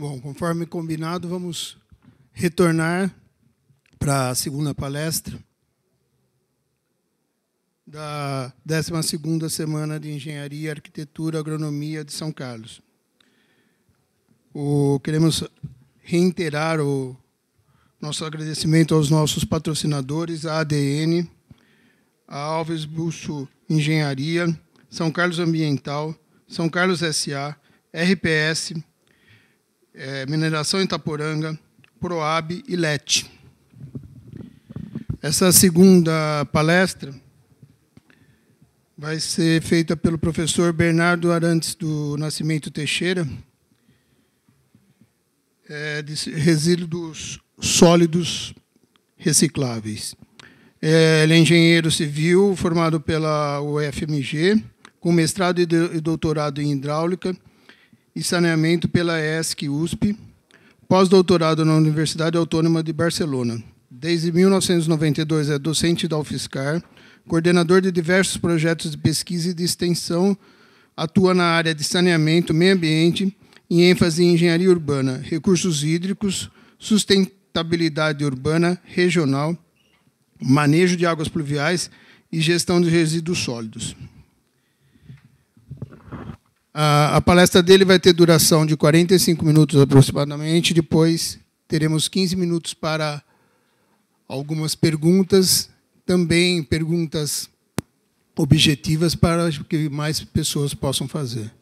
Bom, conforme combinado, vamos retornar para a segunda palestra da 12ª Semana de Engenharia, Arquitetura e Agronomia de São Carlos. Queremos reiterar o nosso agradecimento aos nossos patrocinadores, a ADN, a Alves Busso Engenharia, São Carlos Ambiental, São Carlos S.A., RPS, Mineração Itaporanga, Proab e LET. Essa segunda palestra vai ser feita pelo professor Bernardo Arantes do Nascimento Teixeira, de resíduos sólidos recicláveis. Ele é engenheiro civil, formado pela UFMG, com mestrado e doutorado em hidráulica e saneamento pela ESC-USP, pós-doutorado na Universidade Autônoma de Barcelona. Desde 1992 é docente da UFSCar, coordenador de diversos projetos de pesquisa e de extensão, atua na área de saneamento, meio ambiente e ênfase em engenharia urbana, recursos hídricos, sustentabilidade urbana, regional, manejo de águas pluviais e gestão de resíduos sólidos. A palestra dele vai ter duração de 45 minutos aproximadamente, depois teremos 15 minutos para algumas perguntas, também perguntas objetivas para que mais pessoas possam fazer.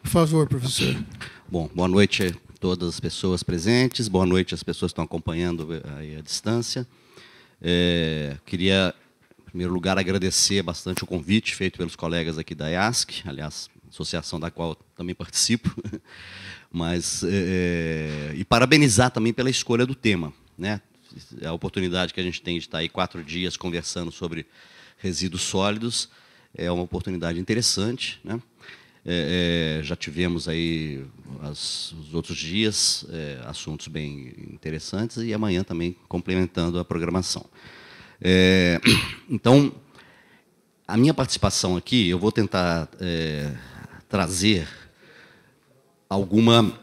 Por favor, professor. Bom, boa noite a todas as pessoas presentes, boa noite às pessoas que estão acompanhando aí à distância. Queria, em primeiro lugar, agradecer bastante o convite feito pelos colegas aqui da IASC, aliás, associação da qual também participo, mas e parabenizar também pela escolha do tema, né? A oportunidade que a gente tem de estar aí 4 dias conversando sobre resíduos sólidos é uma oportunidade interessante, né? Já tivemos aí os outros dias assuntos bem interessantes e amanhã também complementando a programação. Então, a minha participação aqui, eu vou tentar trazer alguma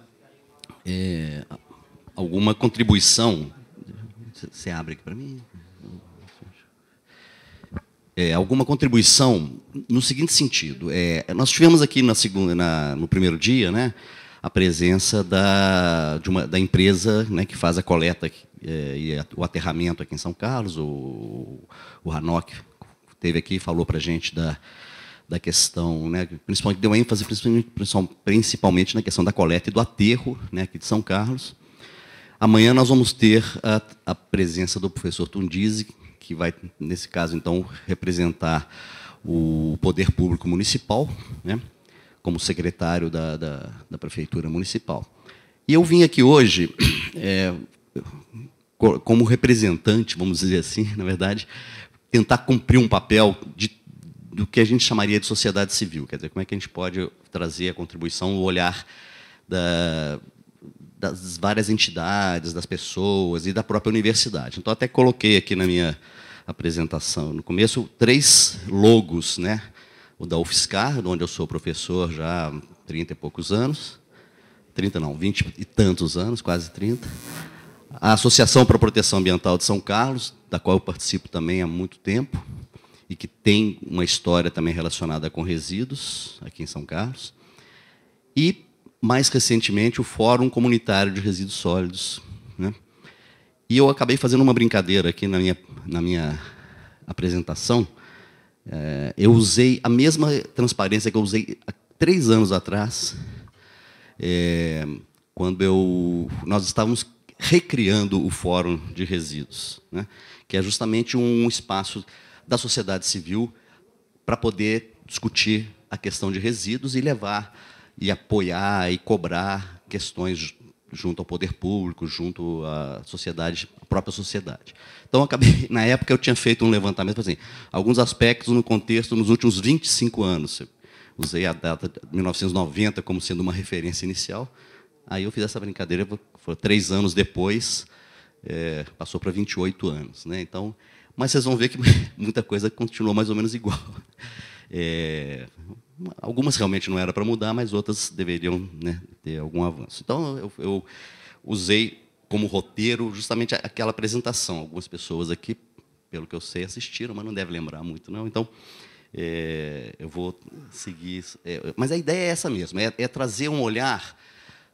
contribuição. Você abre aqui para mim? Alguma contribuição no seguinte sentido. Nós tivemos aqui no primeiro dia, né, a presença da empresa, né, que faz a coleta e o aterramento aqui em São Carlos, o Ranoc esteve aqui e falou para a gente da questão, né, principalmente deu ênfase principalmente na questão da coleta e do aterro, né, aqui de São Carlos. Amanhã nós vamos ter a presença do professor Tundizi, que vai, nesse caso, então, representar o Poder Público Municipal, né, como secretário da Prefeitura Municipal. E eu vim aqui hoje, como representante, vamos dizer assim, na verdade, tentar cumprir um papel do que a gente chamaria de sociedade civil, quer dizer, como é que a gente pode trazer a contribuição, o olhar das várias entidades, das pessoas e da própria universidade. Então, até coloquei aqui na minha apresentação, no começo, 3 logos, né? O da UFSCar, onde eu sou professor já há 30 e poucos anos, 30 não, 20 e tantos anos, quase 30. A Associação para a Proteção Ambiental de São Carlos, da qual eu participo também há muito tempo, e que tem uma história também relacionada com resíduos, aqui em São Carlos. E, mais recentemente, o Fórum Comunitário de Resíduos Sólidos, né? E eu acabei fazendo uma brincadeira aqui na minha apresentação. Eu usei a mesma transparência que eu usei há 3 anos atrás, quando nós estávamos recriando o Fórum de Resíduos, né? Que é justamente um espaço da sociedade civil para poder discutir a questão de resíduos e levar e apoiar e cobrar questões junto ao poder público, junto à sociedade, à própria sociedade. Então, na época, eu tinha feito um levantamento, assim, alguns aspectos no contexto nos últimos 25 anos. Eu usei a data de 1990 como sendo uma referência inicial. Aí eu fiz essa brincadeira, foi 3 anos depois, passou para 28 anos. Né? Então, mas vocês vão ver que muita coisa continuou mais ou menos igual. Algumas realmente não era para mudar, mas outras deveriam, né, ter algum avanço. Então, eu usei como roteiro justamente aquela apresentação. Algumas pessoas aqui, pelo que eu sei, assistiram, mas não devem lembrar muito, não. Então, eu vou seguir. Mas a ideia é essa mesmo, é trazer um olhar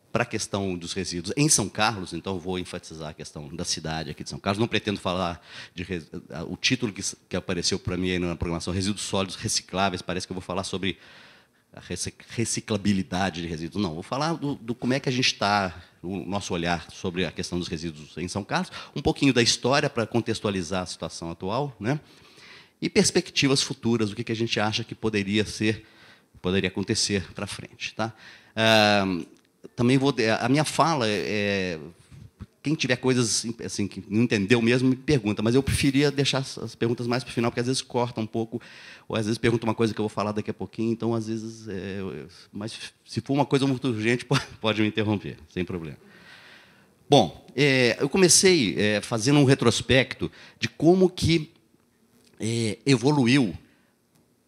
para a questão dos resíduos em São Carlos. Então, vou enfatizar a questão da cidade aqui de São Carlos. Não pretendo falar de o título que apareceu para mim aí na programação, resíduos sólidos recicláveis. Parece que eu vou falar sobre a reciclabilidade de resíduos. Não, vou falar do como é que a gente está, o nosso olhar sobre a questão dos resíduos em São Carlos, um pouquinho da história para contextualizar a situação atual, né? E perspectivas futuras, o que a gente acha que poderia acontecer para frente, tá? Também a minha fala quem tiver coisas assim que não entendeu mesmo me pergunta, mas eu preferia deixar as perguntas mais para o final, porque às vezes corta um pouco, ou às vezes pergunta uma coisa que eu vou falar daqui a pouquinho, então às vezes mas se for uma coisa muito urgente pode me interromper, sem problema. Bom, eu comecei fazendo um retrospecto de como que evoluiu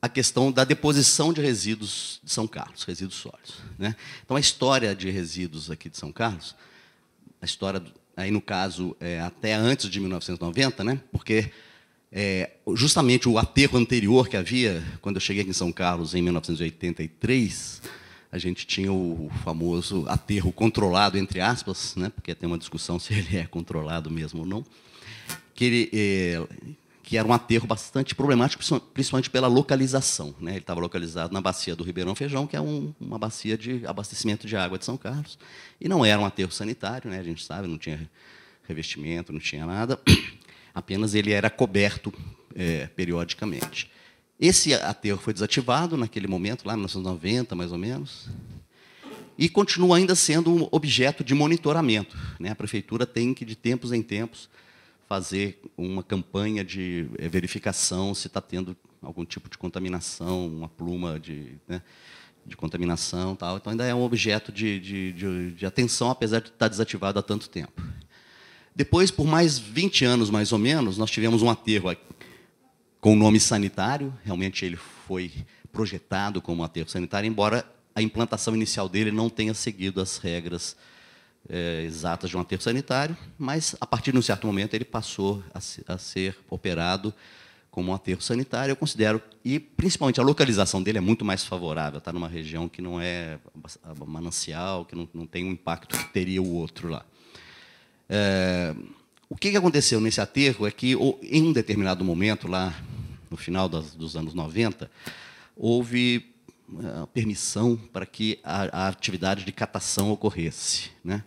a questão da deposição de resíduos de São Carlos, resíduos sólidos, né? Então, a história de resíduos aqui de São Carlos, a história, aí no caso, até antes de 1990, né? Porque justamente o aterro anterior que havia, quando eu cheguei aqui em São Carlos, em 1983, a gente tinha o famoso aterro controlado, entre aspas, né? Porque tem uma discussão se ele é controlado mesmo ou não, que era um aterro bastante problemático, principalmente pela localização, né? Ele estava localizado na bacia do Ribeirão Feijão, que é uma bacia de abastecimento de água de São Carlos, e não era um aterro sanitário, né? A gente sabe, não tinha revestimento, não tinha nada, apenas ele era coberto periodicamente. Esse aterro foi desativado naquele momento, lá em 1990, mais ou menos, e continua ainda sendo um objeto de monitoramento, né? A prefeitura tem que, de tempos em tempos, fazer uma campanha de verificação se está tendo algum tipo de contaminação, uma pluma de contaminação, tal. Então, ainda é um objeto de atenção, apesar de estar desativado há tanto tempo. Depois, por mais 20 anos, mais ou menos, nós tivemos um aterro com nome sanitário. Realmente, ele foi projetado como um aterro sanitário, embora a implantação inicial dele não tenha seguido as regras exatas de um aterro sanitário, mas, a partir de um certo momento, ele passou a ser operado como um aterro sanitário, eu considero, e principalmente a localização dele é muito mais favorável, está numa região que não é manancial, que não tem o impacto que teria o outro lá. O que aconteceu nesse aterro é que, em um determinado momento, lá no final dos anos 90, houve permissão para que a atividade de catação ocorresse, né?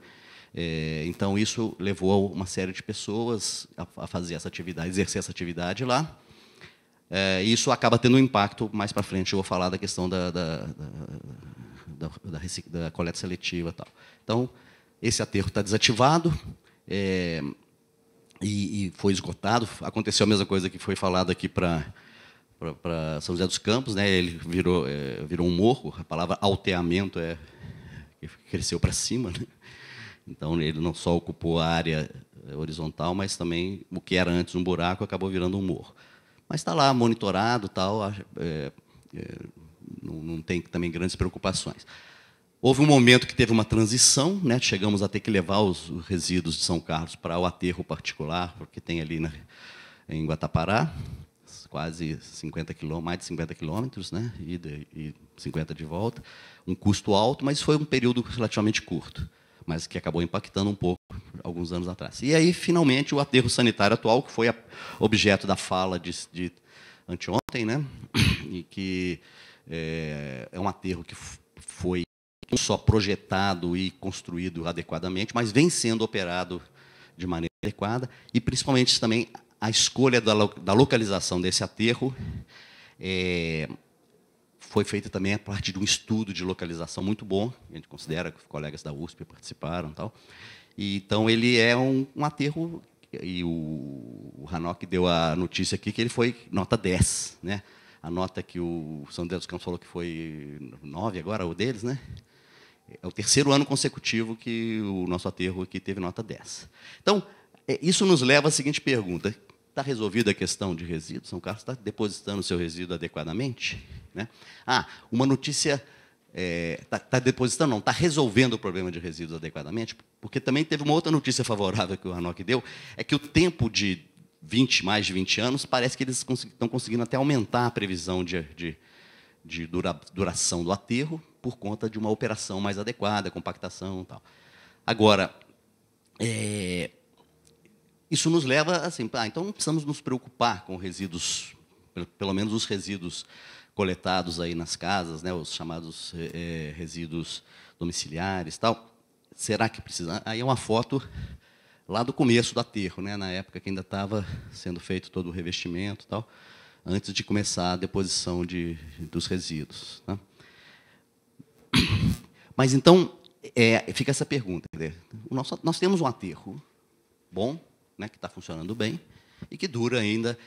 Então, isso levou uma série de pessoas a fazer essa atividade, exercer essa atividade lá. Isso acaba tendo um impacto, mais para frente eu vou falar da questão da coleta seletiva e tal. Então, esse aterro está desativado e foi esgotado. Aconteceu a mesma coisa que foi falado aqui para São José dos Campos, né? Ele virou um morro. A palavra alteamento cresceu para cima, né? Então, ele não só ocupou a área horizontal, mas também o que era antes um buraco acabou virando um morro. Mas está lá monitorado, tal, não tem também grandes preocupações. Houve um momento que teve uma transição, né? Chegamos a ter que levar os resíduos de São Carlos para o aterro particular, porque tem ali em Guatapará, quase 50 quilômetros, mais de 50 quilômetros, né? E 50 de volta. Um custo alto, mas foi um período relativamente curto, mas que acabou impactando um pouco alguns anos atrás. E aí, finalmente, o aterro sanitário atual, que foi objeto da fala de anteontem, né? E que é um aterro que foi não só projetado e construído adequadamente, mas vem sendo operado de maneira adequada, e principalmente também a escolha da localização desse aterro foi feita também a partir de um estudo de localização muito bom, a gente considera que os colegas da USP participaram e tal. E, então, ele é um aterro, e o Ranoc deu a notícia aqui que ele foi nota 10, né? A nota que o São José dos Campos falou que foi 9 agora, o deles, né? É o terceiro ano consecutivo que o nosso aterro aqui teve nota 10. Então, isso nos leva à seguinte pergunta: está resolvida a questão de resíduos? São Carlos está depositando o seu resíduo adequadamente? né? Ah, uma notícia está depositando, não, está resolvendo o problema de resíduos adequadamente, porque também teve uma outra notícia favorável que o ANOC deu, é que o tempo de mais de 20 anos, parece que eles estão conseguindo até aumentar a previsão de duração do aterro por conta de uma operação mais adequada, compactação e tal. Agora, isso nos leva assim, então não precisamos nos preocupar com resíduos, pelo menos os resíduos coletados aí nas casas, né, os chamados resíduos domiciliares, tal. Será que precisa? Aí é uma foto lá do começo do aterro, né, na época que ainda estava sendo feito todo o revestimento, tal, antes de começar a deposição dos resíduos, né? Mas então fica essa pergunta: nós temos um aterro bom, né, que está funcionando bem e que dura ainda.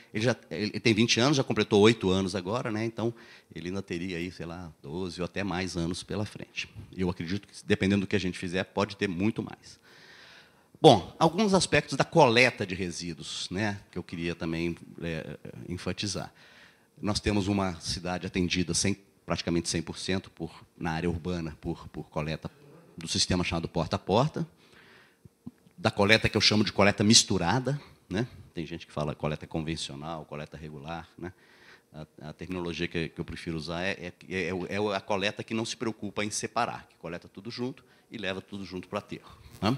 Ele tem 20 anos, já completou 8 anos agora, né? Então ele ainda teria aí, sei lá, 12 ou até mais anos pela frente. Eu acredito que, dependendo do que a gente fizer, pode ter muito mais. Bom, alguns aspectos da coleta de resíduos, né, que eu queria também enfatizar. Nós temos uma cidade atendida praticamente 100% na área urbana por coleta do sistema chamado porta a porta, da coleta que eu chamo de coleta misturada, né? Tem gente que fala coleta convencional, coleta regular, né? A terminologia que eu prefiro usar é a coleta que não se preocupa em separar, que coleta tudo junto e leva tudo junto para o aterro, né?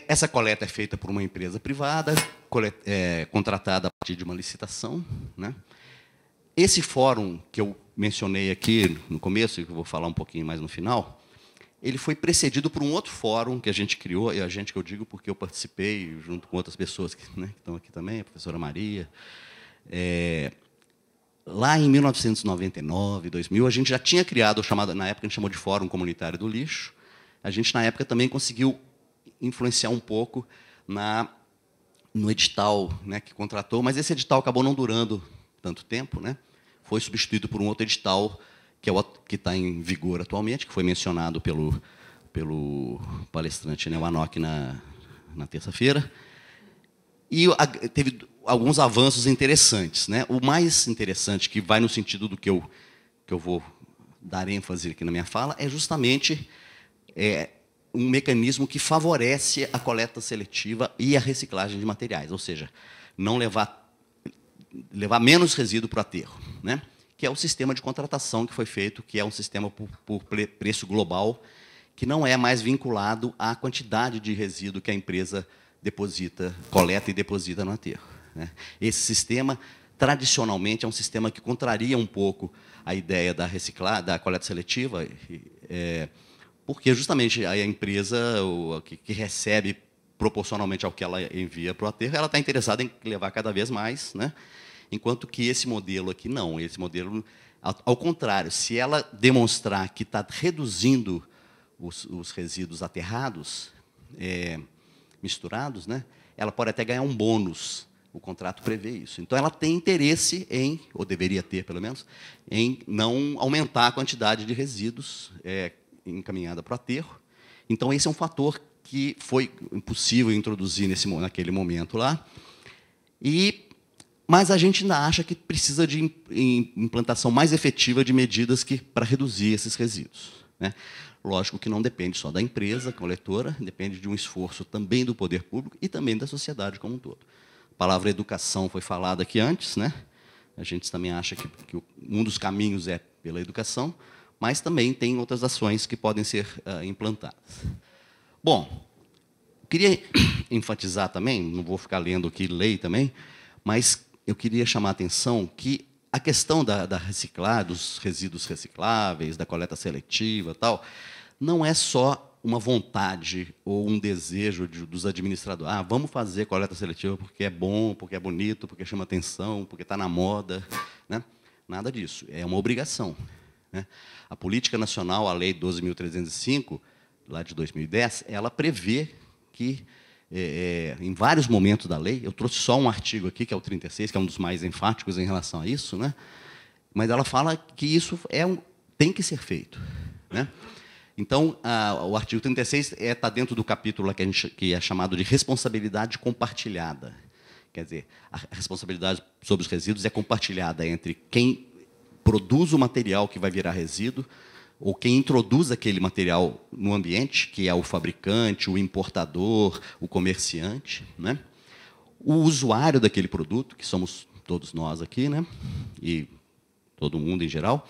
Essa coleta é feita por uma empresa privada, contratada a partir de uma licitação, né? Esse fórum que eu mencionei aqui no começo, e que eu vou falar um pouquinho mais no final, ele foi precedido por um outro fórum que a gente criou, e a gente que eu digo porque eu participei junto com outras pessoas que estão aqui também, a professora Maria. Lá em 1999, 2000, a gente já tinha criado o chamado, na época a gente chamou de Fórum Comunitário do Lixo. A gente, na época, também conseguiu influenciar um pouco no edital, né, que contratou, mas esse edital acabou não durando tanto tempo, né? Foi substituído por um outro edital que está em vigor atualmente, que foi mencionado pelo palestrante, né, o ANOC, na terça-feira. E teve alguns avanços interessantes, né? O mais interessante, que vai no sentido do que eu vou dar ênfase aqui na minha fala, é justamente um mecanismo que favorece a coleta seletiva e a reciclagem de materiais, ou seja, não levar menos resíduo para o aterro, né? Que é o sistema de contratação que foi feito, que é um sistema por preço global, que não é mais vinculado à quantidade de resíduo que a empresa coleta e deposita no aterro, né? Esse sistema, tradicionalmente, é um sistema que contraria um pouco a ideia da coleta seletiva, porque justamente a empresa que recebe proporcionalmente ao que ela envia para o aterro, ela está interessada em levar cada vez mais, né? Enquanto que esse modelo aqui não. Esse modelo, ao contrário, se ela demonstrar que está reduzindo os resíduos aterrados, misturados, né, ela pode até ganhar um bônus. O contrato prevê isso. Então, ela tem interesse em, ou deveria ter, pelo menos, em não aumentar a quantidade de resíduos encaminhada para o aterro. Então, esse é um fator que foi impossível introduzir naquele momento lá. Mas a gente ainda acha que precisa de implantação mais efetiva de medidas para reduzir esses resíduos, né? Lógico que não depende só da empresa coletora, depende de um esforço também do poder público e também da sociedade como um todo. A palavra educação foi falada aqui antes, né? A gente também acha que um dos caminhos é pela educação, mas também tem outras ações que podem ser implantadas. Bom, queria enfatizar também, não vou ficar lendo aqui lei também, mas eu queria chamar a atenção que a questão da reciclagem, dos resíduos recicláveis, da coleta seletiva, tal, não é só uma vontade ou um desejo dos administradores. Vamos fazer coleta seletiva porque é bom, porque é bonito, porque chama atenção, porque está na moda, né? Nada disso. É uma obrigação, né? A Política Nacional, a Lei 12.305, lá de 2010, ela prevê que em vários momentos da lei, eu trouxe só um artigo aqui, que é o 36, que é um dos mais enfáticos em relação a isso, né? Mas ela fala que isso tem que ser feito, né? Então, o artigo 36 está dentro do capítulo que é chamado de responsabilidade compartilhada. Quer dizer, a responsabilidade sobre os resíduos é compartilhada entre quem produz o material que vai virar resíduo, ou quem introduz aquele material no ambiente, que é o fabricante, o importador, o comerciante, né? O usuário daquele produto, que somos todos nós aqui, né? E todo mundo em geral,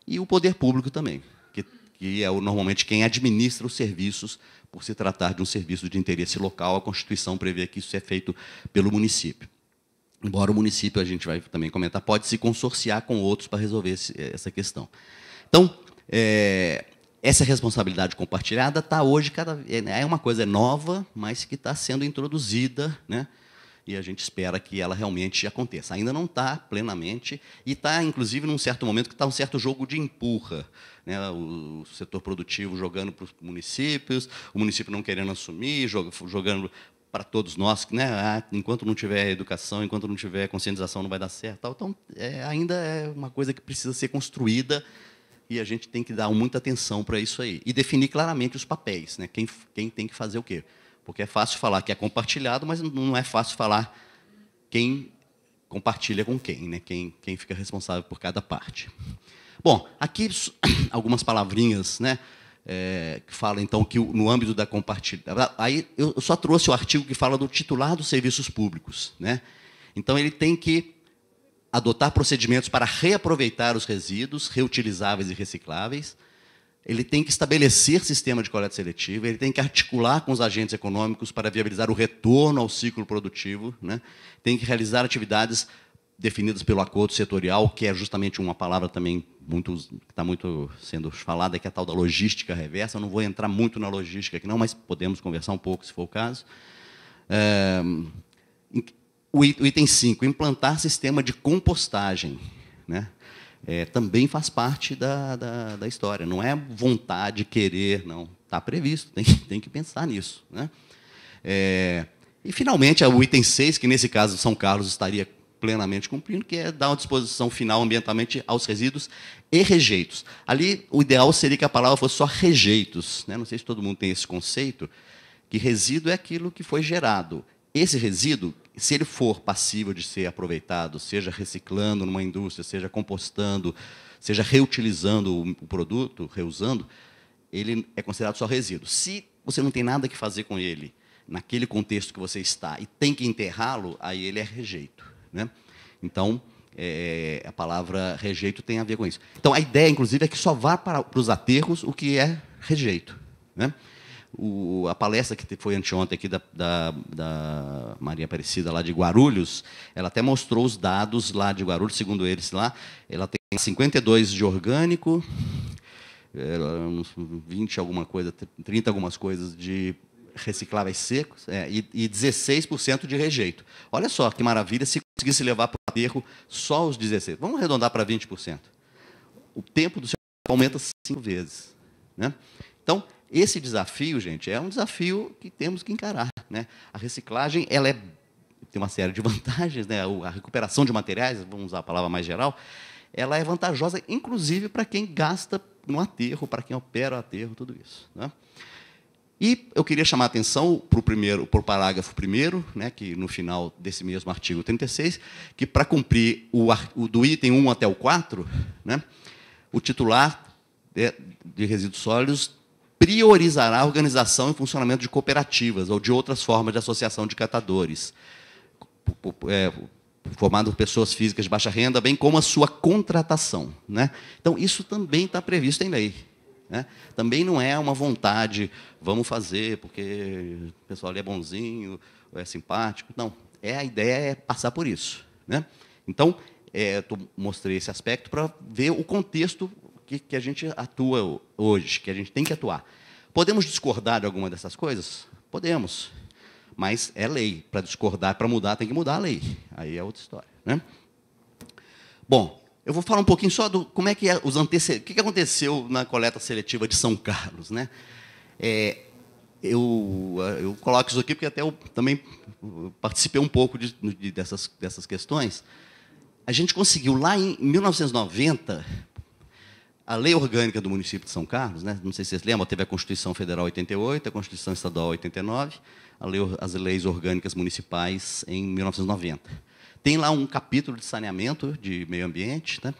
e o poder público também, que é normalmente quem administra os serviços, por se tratar de um serviço de interesse local. A Constituição prevê que isso é feito pelo município. Embora o município, a gente vai também comentar, pode se consorciar com outros para resolver essa questão. Então, essa responsabilidade compartilhada está hoje, é uma coisa nova, mas que está sendo introduzida, né? E a gente espera que ela realmente aconteça. Ainda não está plenamente, e está, inclusive, num certo momento que está um certo jogo de empurra, né? O setor produtivo jogando para os municípios, o município não querendo assumir, jogando para todos nós, né? Enquanto não tiver educação, enquanto não tiver conscientização, não vai dar certo. Então, ainda é uma coisa que precisa ser construída, e a gente tem que dar muita atenção para isso aí. E definir claramente os papéis, né? Quem tem que fazer o quê. Porque é fácil falar que é compartilhado, mas não é fácil falar quem compartilha com quem, né? Quem fica responsável por cada parte. Bom, aqui algumas palavrinhas, né? Que falam, então, que no âmbito da compartilhada... Aí eu só trouxe o artigo que fala do titular dos serviços públicos, né? Então, ele tem que adotar procedimentos para reaproveitar os resíduos reutilizáveis e recicláveis. Ele tem que estabelecer sistema de coleta seletiva, ele tem que articular com os agentes econômicos para viabilizar o retorno ao ciclo produtivo, né? Tem que realizar atividades definidas pelo acordo setorial, que é justamente uma palavra também que está muito sendo falada, que é a tal da logística reversa. Eu não vou entrar muito na logística aqui, não, mas podemos conversar um pouco, se for o caso. O item 5, implantar sistema de compostagem, né? Também faz parte da história. Não é vontade, querer, não. Está previsto, tem que pensar nisso, né? E, finalmente, o item 6, que, nesse caso, São Carlos estaria plenamente cumprindo, que é dar uma disposição final ambientalmente aos resíduos e rejeitos. Ali, o ideal seria que a palavra fosse só rejeitos, né? Não sei se todo mundo tem esse conceito, que resíduo é aquilo que foi gerado. Esse resíduo, se ele for passível de ser aproveitado, seja reciclando numa indústria, seja compostando, seja reutilizando o produto, reusando, ele é considerado só resíduo. Se você não tem nada que fazer com ele, naquele contexto que você está, e tem que enterrá-lo, aí ele é rejeito, né? Então, a palavra rejeito tem a ver com isso. Então, a ideia, inclusive, é que só vá para os aterros o que é rejeito, né? A palestra que foi anteontem aqui da Maria Aparecida, lá de Guarulhos, ela até mostrou os dados lá de Guarulhos, segundo eles lá, ela tem 52 de orgânico, 20 alguma coisa, 30 algumas coisas de recicláveis secos, e 16% de rejeito. Olha só que maravilha se conseguisse levar para o aterro só os 16%. Vamos arredondar para 20%. O tempo do seu aumenta 5 vezes, né? Então, esse desafio, gente, é um desafio que temos que encarar, né? A reciclagem, ela tem uma série de vantagens, né? A recuperação de materiais, vamos usar a palavra mais geral, ela é vantajosa, inclusive, para quem gasta no aterro, para quem opera o aterro, tudo isso, né? E eu queria chamar a atenção para o parágrafo 1º, né, que no final desse mesmo artigo 36, que, para cumprir do item 1 até o 4, né, o titular de resíduos sólidos priorizará a organização e funcionamento de cooperativas ou de outras formas de associação de catadores, formado por pessoas físicas de baixa renda, bem como a sua contratação, né? Então, isso também está previsto em lei, né? Também não é uma vontade, vamos fazer, porque o pessoal ali é bonzinho, é simpático. Não, a ideia é passar por isso, né? Então, mostrei esse aspecto para ver o contexto que a gente atua hoje, que a gente tem que atuar. Podemos discordar de alguma dessas coisas? Podemos, mas é lei. Para discordar, para mudar, tem que mudar a lei. Aí é outra história, né? Bom, eu vou falar um pouquinho só do como é que o que aconteceu na coleta seletiva de São Carlos, né? Eu coloco isso aqui porque até eu também participei um pouco dessas questões. A gente conseguiu, lá em 1990, a lei orgânica do município de São Carlos, né? Não sei se vocês lembram, teve a Constituição Federal 88, a Constituição Estadual 89, as leis orgânicas municipais em 1990. Tem lá um capítulo de saneamento, de meio ambiente, né?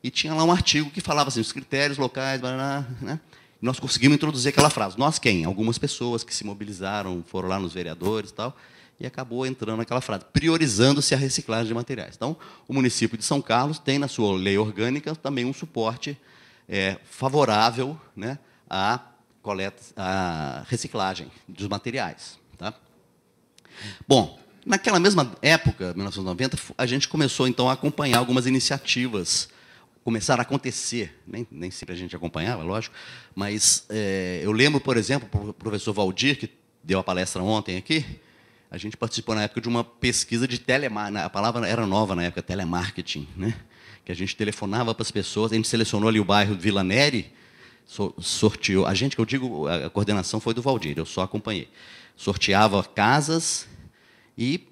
e tinha lá um artigo que falava assim, os critérios locais, né? E nós conseguimos introduzir aquela frase. Nós quem? Algumas pessoas que se mobilizaram, foram lá nos vereadores e tal, e acabou entrando naquela frase, priorizando-se a reciclagem de materiais. Então, o município de São Carlos tem, na sua lei orgânica, também um suporte favorável, né, à reciclagem dos materiais. Tá? Bom, naquela mesma época, 1990, a gente começou, então, a acompanhar algumas iniciativas, começaram a acontecer, nem sempre a gente acompanhava, lógico, mas eu lembro, por exemplo, o professor Valdir, que deu a palestra ontem aqui, a gente participou na época de uma pesquisa de telemarketing, a palavra era nova na época, telemarketing, né? Que a gente telefonava para as pessoas, a gente selecionou ali o bairro Vila Neri, sorteou, a gente, que eu digo, a coordenação foi do Valdir, eu só acompanhei, sorteava casas e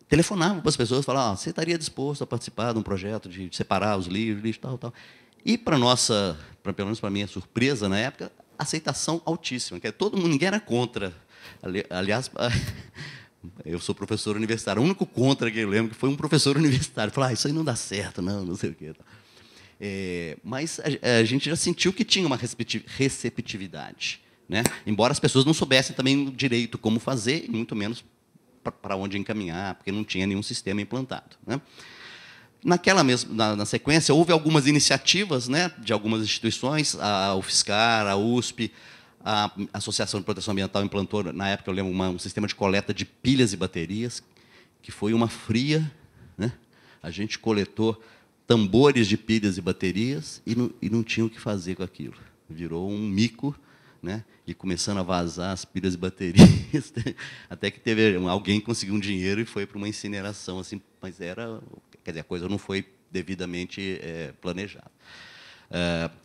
telefonava para as pessoas, falava, você estaria disposto a participar de um projeto de separar os lixos, tal, tal. E, pelo menos para minha surpresa, na época, aceitação altíssima, que todo mundo, ninguém era contra. Aliás, eu sou professor universitário, o único contra que eu lembro que foi um professor universitário, falou, isso aí não dá certo, não sei o quê. Mas a gente já sentiu que tinha uma receptividade, né? Embora as pessoas não soubessem também direito como fazer, e muito menos para onde encaminhar, porque não tinha nenhum sistema implantado, né? Na sequência, houve algumas iniciativas, né, de algumas instituições, a UFSCar, a USP, a Associação de Proteção Ambiental implantou, na época, eu lembro, um sistema de coleta de pilhas e baterias, que foi uma fria, né? A gente coletou tambores de pilhas e baterias e não tinha o que fazer com aquilo. Virou um mico, né? E começando a vazar as pilhas e baterias, até que teve alguém que conseguiu um dinheiro e foi para uma incineração, assim, mas quer dizer, a coisa não foi devidamente planejada.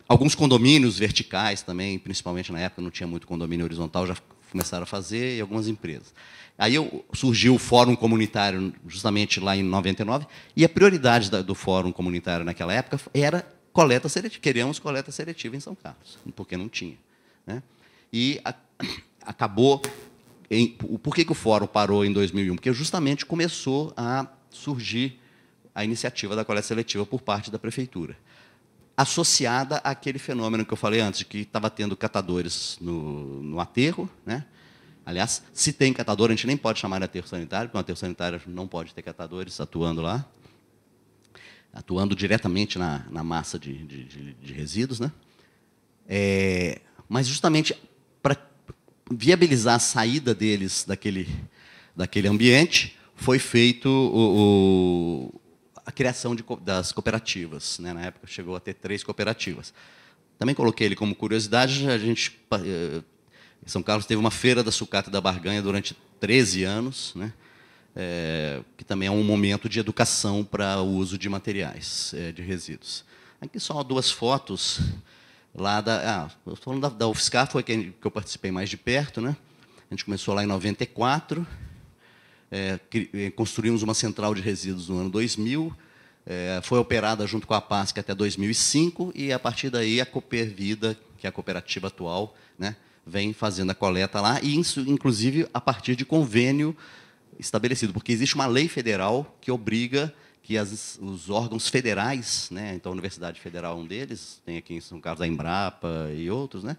Alguns condomínios verticais também, principalmente na época não tinha muito condomínio horizontal, já começaram a fazer, e algumas empresas. Aí surgiu o Fórum Comunitário, justamente lá em 99, e a prioridade do Fórum Comunitário naquela época era coleta seletiva. Queríamos coleta seletiva em São Carlos, porque não tinha, né? E acabou... Por que o Fórum parou em 2001? Porque justamente começou a surgir a iniciativa da coleta seletiva por parte da prefeitura, associada àquele fenômeno que eu falei antes, que estava tendo catadores no aterro, né? Aliás, se tem catador, a gente nem pode chamar de aterro sanitário, porque um aterro sanitário não pode ter catadores atuando lá, atuando diretamente na massa de resíduos, né? Mas justamente para viabilizar a saída deles daquele ambiente, foi feito a criação das cooperativas, né? Na época chegou a ter 3 cooperativas. Também coloquei ele como curiosidade, São Carlos teve uma feira da sucata e da barganha durante 13 anos, né? Que também é um momento de educação para o uso de materiais, de resíduos. Aqui só 2 fotos lá falando da UFSCar, foi que eu participei mais de perto, né? A gente começou lá em 94, construímos uma central de resíduos no ano 2000, foi operada junto com a PASC até 2005, e, a partir daí, a Coopervida, que é a cooperativa atual, né, vem fazendo a coleta lá, e isso, inclusive, a partir de convênio estabelecido, porque existe uma lei federal que obriga que os órgãos federais, né, então a Universidade Federal é um deles, tem aqui em São Carlos a Embrapa e outros, né,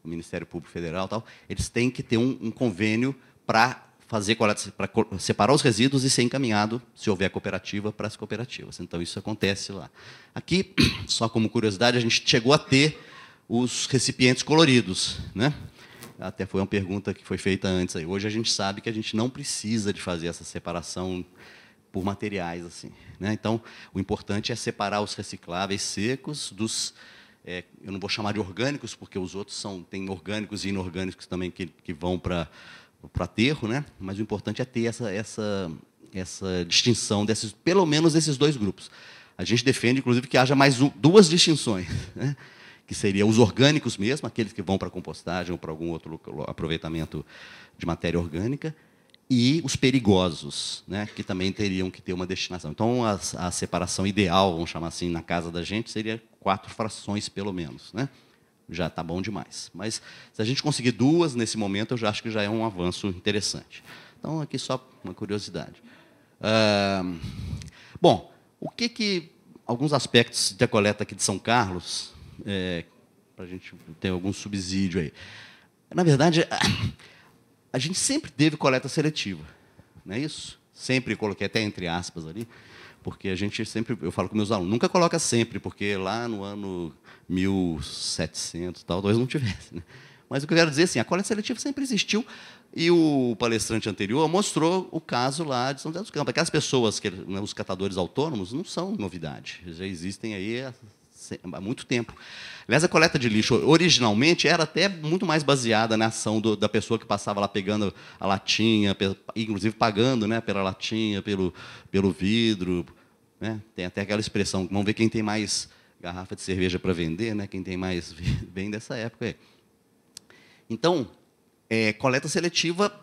o Ministério Público Federal, tal, eles têm que ter um convênio para fazer coleta, para separar os resíduos e ser encaminhado, se houver cooperativa, para as cooperativas. Então, isso acontece lá. Aqui, só como curiosidade, a gente chegou a ter os recipientes coloridos, né? Até foi uma pergunta que foi feita antes aí. Hoje a gente sabe que a gente não precisa de fazer essa separação por materiais, assim, né? Então, o importante é separar os recicláveis secos dos... eu não vou chamar de orgânicos, porque os outros tem orgânicos e inorgânicos também que vão para o aterro, né? Mas o importante é ter essa distinção pelo menos desses 2 grupos. A gente defende, inclusive, que haja mais 2 distinções, né? Que seriam os orgânicos mesmo, aqueles que vão para a compostagem ou para algum outro aproveitamento de matéria orgânica, e os perigosos, né? Que também teriam que ter uma destinação. Então, a separação ideal, vamos chamar assim, na casa da gente, seria 4 frações, pelo menos, né? Já está bom demais. Mas, se a gente conseguir 2 nesse momento, eu já acho que já é um avanço interessante. Então, aqui só uma curiosidade. Bom, o que alguns aspectos da coleta aqui de São Carlos, para a gente ter algum subsídio aí. Na verdade, a gente sempre teve coleta seletiva, não é isso? Sempre, coloquei até entre aspas ali, porque a gente sempre, eu falo com meus alunos, nunca coloca sempre, porque lá no ano 1700 tal, talvez não tivesse, né? Mas o que eu quero dizer assim, a coleta seletiva sempre existiu, e o palestrante anterior mostrou o caso lá de São José dos Campos. Aquelas pessoas, né, os catadores autônomos, não são novidade, já existem aí há muito tempo. Aliás, a coleta de lixo, originalmente, era até muito mais baseada na ação da pessoa que passava lá pegando a latinha, inclusive pagando, né, pela latinha, pelo vidro. Né? Tem até aquela expressão, vamos ver quem tem mais garrafa de cerveja para vender, né? Quem tem mais vem dessa época aí. Então, coleta seletiva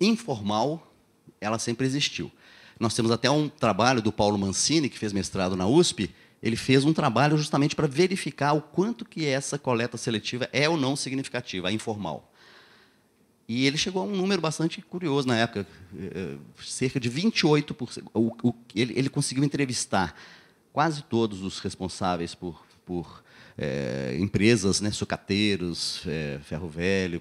informal, ela sempre existiu. Nós temos até um trabalho do Paulo Mancini, que fez mestrado na USP. Ele fez um trabalho justamente para verificar o quanto que essa coleta seletiva é ou não significativa, a informal. E ele chegou a um número bastante curioso na época, cerca de 28%. Ele conseguiu entrevistar quase todos os responsáveis por empresas, né, sucateiros, ferro velho,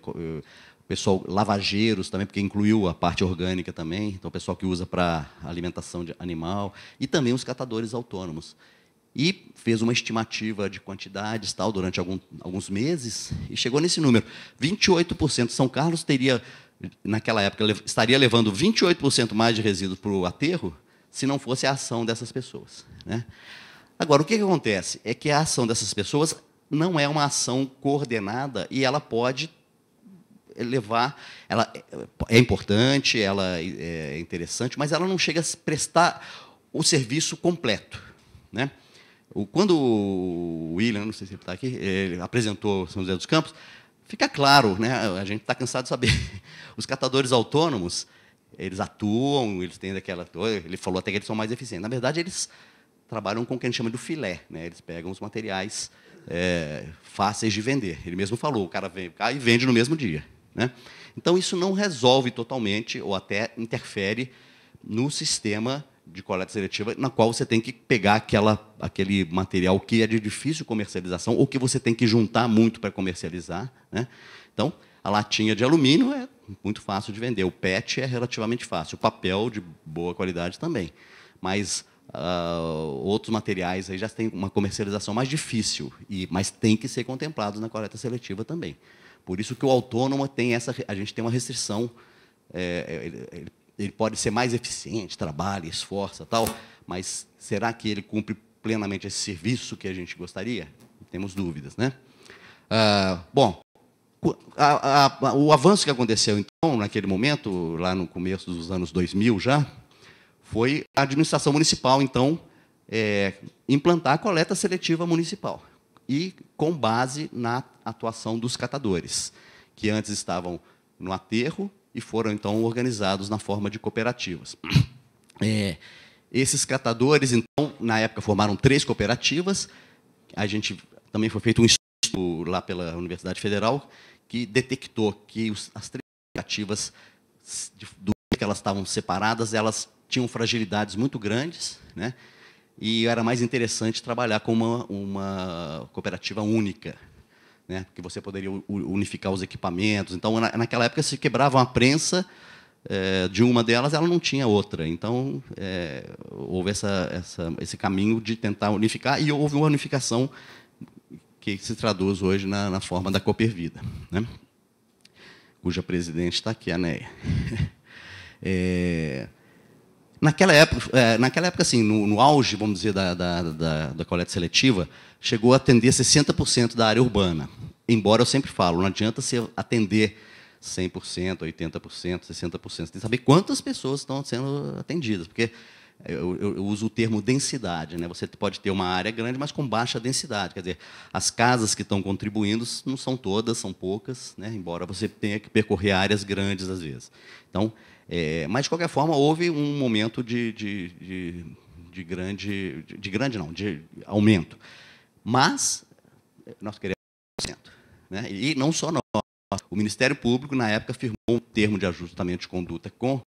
pessoal, lavageiros também, porque incluiu a parte orgânica também, então o pessoal que usa para alimentação de animal, e também os catadores autônomos. E fez uma estimativa de quantidades tal, durante alguns meses, e chegou nesse número. 28%. São Carlos teria, naquela época, estaria levando 28% mais de resíduos para o aterro, se não fosse a ação dessas pessoas. Né? Agora, o que acontece? É que a ação dessas pessoas não é uma ação coordenada e ela pode levar... Ela é importante, ela é interessante, mas ela não chega a prestar o serviço completo. Né? Quando o William, não sei se ele está aqui, ele apresentou São José dos Campos, fica claro, né? A gente está cansado de saber, os catadores autônomos, eles atuam, eles têm aquela... Ele falou até que eles são mais eficientes. Na verdade, eles trabalham com o que a gente chama de filé. Né? Eles pegam os materiais fáceis de vender. Ele mesmo falou, o cara vem cá e vende no mesmo dia. Né? Então, isso não resolve totalmente, ou até interfere no sistema de coleta seletiva, na qual você tem que pegar aquele material que é de difícil comercialização, ou que você tem que juntar muito para comercializar. Né? Então, a latinha de alumínio é muito fácil de vender, o PET é relativamente fácil, o papel de boa qualidade também. Mas outros materiais aí já têm uma comercialização mais difícil, mas tem que ser contemplados na coleta seletiva também. Por isso que o autônomo tem a gente tem uma restrição, ele pode ser mais eficiente, trabalha, esforça, tal, mas será que ele cumpre plenamente esse serviço que a gente gostaria? Temos dúvidas, né? Bom, o avanço que aconteceu, então, naquele momento, lá no começo dos anos 2000 já, foi a administração municipal, então, implantar a coleta seletiva municipal, e com base na atuação dos catadores, que antes estavam no aterro, e foram, então, organizados na forma de cooperativas. Esses catadores, então, na época, formaram 3 cooperativas. A gente também foi feito um estudo lá pela Universidade Federal que detectou que as 3 cooperativas, do que elas estavam separadas, elas tinham fragilidades muito grandes, né? E era mais interessante trabalhar com uma cooperativa única, né? Porque você poderia unificar os equipamentos. Então, naquela época, se quebrava uma prensa de uma delas, ela não tinha outra. Então, houve esse caminho de tentar unificar, e houve uma unificação que se traduz hoje na forma da Coopervida, né? Cuja presidente está aqui, a Neia. Naquela época, assim, no auge, vamos dizer, da coleta seletiva, chegou a atender 60% da área urbana. Embora eu sempre falo, não adianta você atender 100%, 80%, 60%. Você tem que saber quantas pessoas estão sendo atendidas, porque eu uso o termo densidade. Né? Você pode ter uma área grande, mas com baixa densidade. Quer dizer, as casas que estão contribuindo não são todas, são poucas, né? Embora você tenha que percorrer áreas grandes, às vezes. Então, mas, de qualquer forma, houve um momento de aumento. Mas nós queremos 100%. Né? E não só nós. O Ministério Público, na época, firmou um termo de ajustamento de conduta com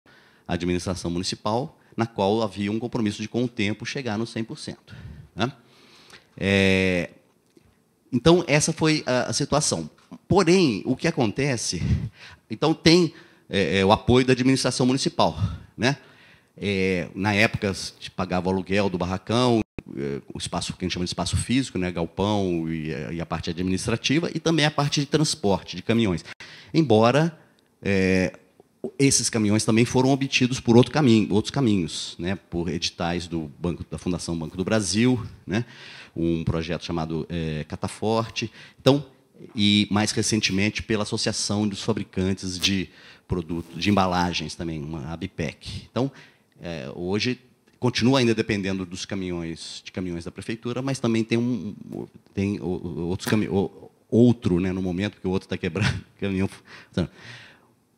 a administração municipal, na qual havia um compromisso de, com o tempo, chegar no 100%. né? Então, essa foi a situação. Porém, o que acontece... Então, tem o apoio da administração municipal, né? Na época, se pagava o aluguel do barracão, o espaço que a gente chama de espaço físico, né, galpão e a parte administrativa, e também a parte de transporte de caminhões. Embora esses caminhões também foram obtidos por outros caminhos, né, por editais da Fundação Banco do Brasil, né, um projeto chamado Cataforte, então, e mais recentemente pela Associação dos Fabricantes de Produtos, de Embalagens também, uma ABPEC. Então, hoje continua ainda dependendo dos caminhões da prefeitura, mas também tem outros caminhões, outro, né, no momento porque o outro está quebrado, caminhão.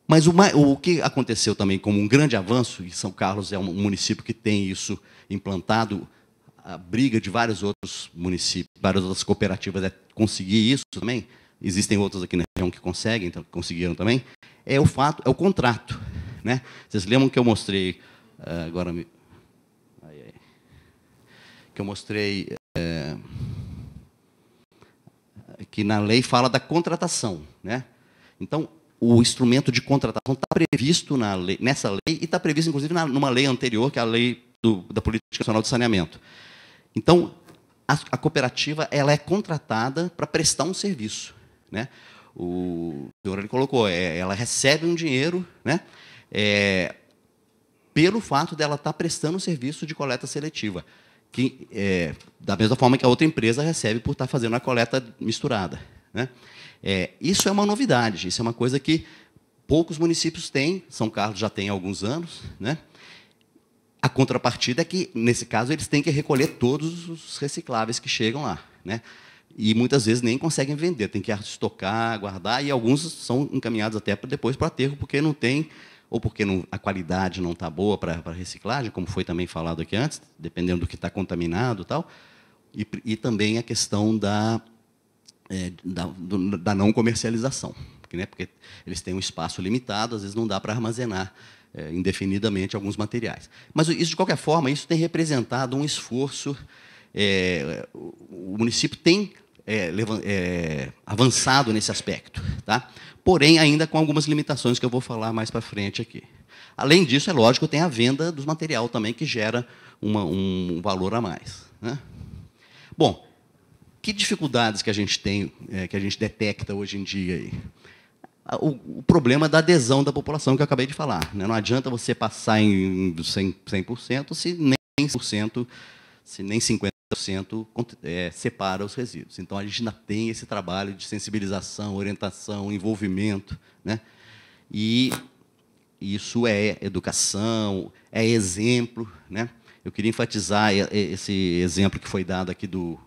Mas o que aconteceu também como um grande avanço, e São Carlos é um município que tem isso implantado, a briga de vários outros municípios, várias outras cooperativas é conseguir isso também. Existem outras aqui na região que conseguem, então, conseguiram também. É o contrato, né? Vocês lembram que eu mostrei agora que eu mostrei que na lei fala da contratação, né? Então, o instrumento de contratação está previsto nessa lei e está previsto, inclusive, numa lei anterior, que é a lei da Política Nacional de Saneamento. Então, a cooperativa ela é contratada para prestar um serviço, né? O senhor ele colocou, ela recebe um dinheiro, né? Pelo fato dela estar prestando um serviço de coleta seletiva, que da mesma forma que a outra empresa recebe por estar fazendo a coleta misturada, né? Isso é uma novidade, isso é uma coisa que poucos municípios têm, São Carlos já tem há alguns anos, né? A contrapartida é que, nesse caso, eles têm que recolher todos os recicláveis que chegam lá, né? E muitas vezes nem conseguem vender, tem que estocar, guardar, e alguns são encaminhados até depois para o aterro, porque não tem, ou porque a qualidade não está boa para reciclagem, como foi também falado aqui antes, dependendo do que está contaminado e tal, e também a questão da não comercialização, né? Porque eles têm um espaço limitado, às vezes não dá para armazenar indefinidamente alguns materiais. Mas, isso, de qualquer forma, isso tem representado um esforço. O município tem avançado nesse aspecto, tá? Porém, ainda com algumas limitações que eu vou falar mais para frente aqui. Além disso, é lógico, tem a venda dos material também, que gera um valor a mais, né? Bom, que dificuldades que a gente tem, que a gente detecta hoje em dia aí? O problema da adesão da população, que eu acabei de falar, né? Não adianta você passar em 100% se nem 100%, se nem 50% separa os resíduos. Então, a gente ainda tem esse trabalho de sensibilização, orientação, envolvimento, né? E isso é educação, é exemplo, né? Eu queria enfatizar esse exemplo que foi dado aqui do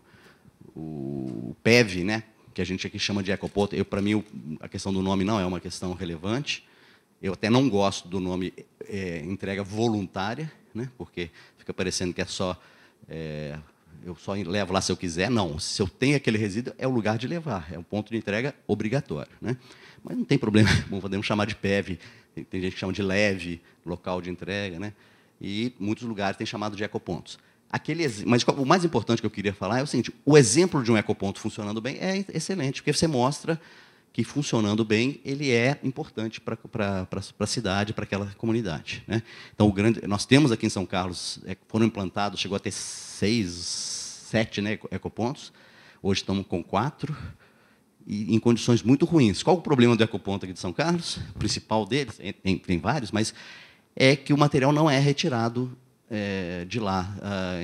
PEV, né? Que a gente aqui chama de ecoponto. Para mim, a questão do nome não é uma questão relevante. Eu até não gosto do nome entrega voluntária, né? Porque fica parecendo que é só... eu só levo lá se eu quiser. Não, se eu tenho aquele resíduo, é o lugar de levar, é um ponto de entrega obrigatório, né? Mas não tem problema, podemos chamar de PEV, tem gente que chama de leve, local de entrega, né? E muitos lugares têm chamado de ecopontos. Mas o mais importante que eu queria falar é o seguinte: o exemplo de um ecoponto funcionando bem é excelente, porque você mostra que, funcionando bem, ele é importante para a cidade, para aquela comunidade, né? Então, nós temos aqui em São Carlos, foram implantados, chegou a ter 6, 7, né, ecopontos. Hoje estamos com 4, e em condições muito ruins. Qual o problema do ecoponto aqui de São Carlos? O principal deles, tem vários, mas é que o material não é retirado de lá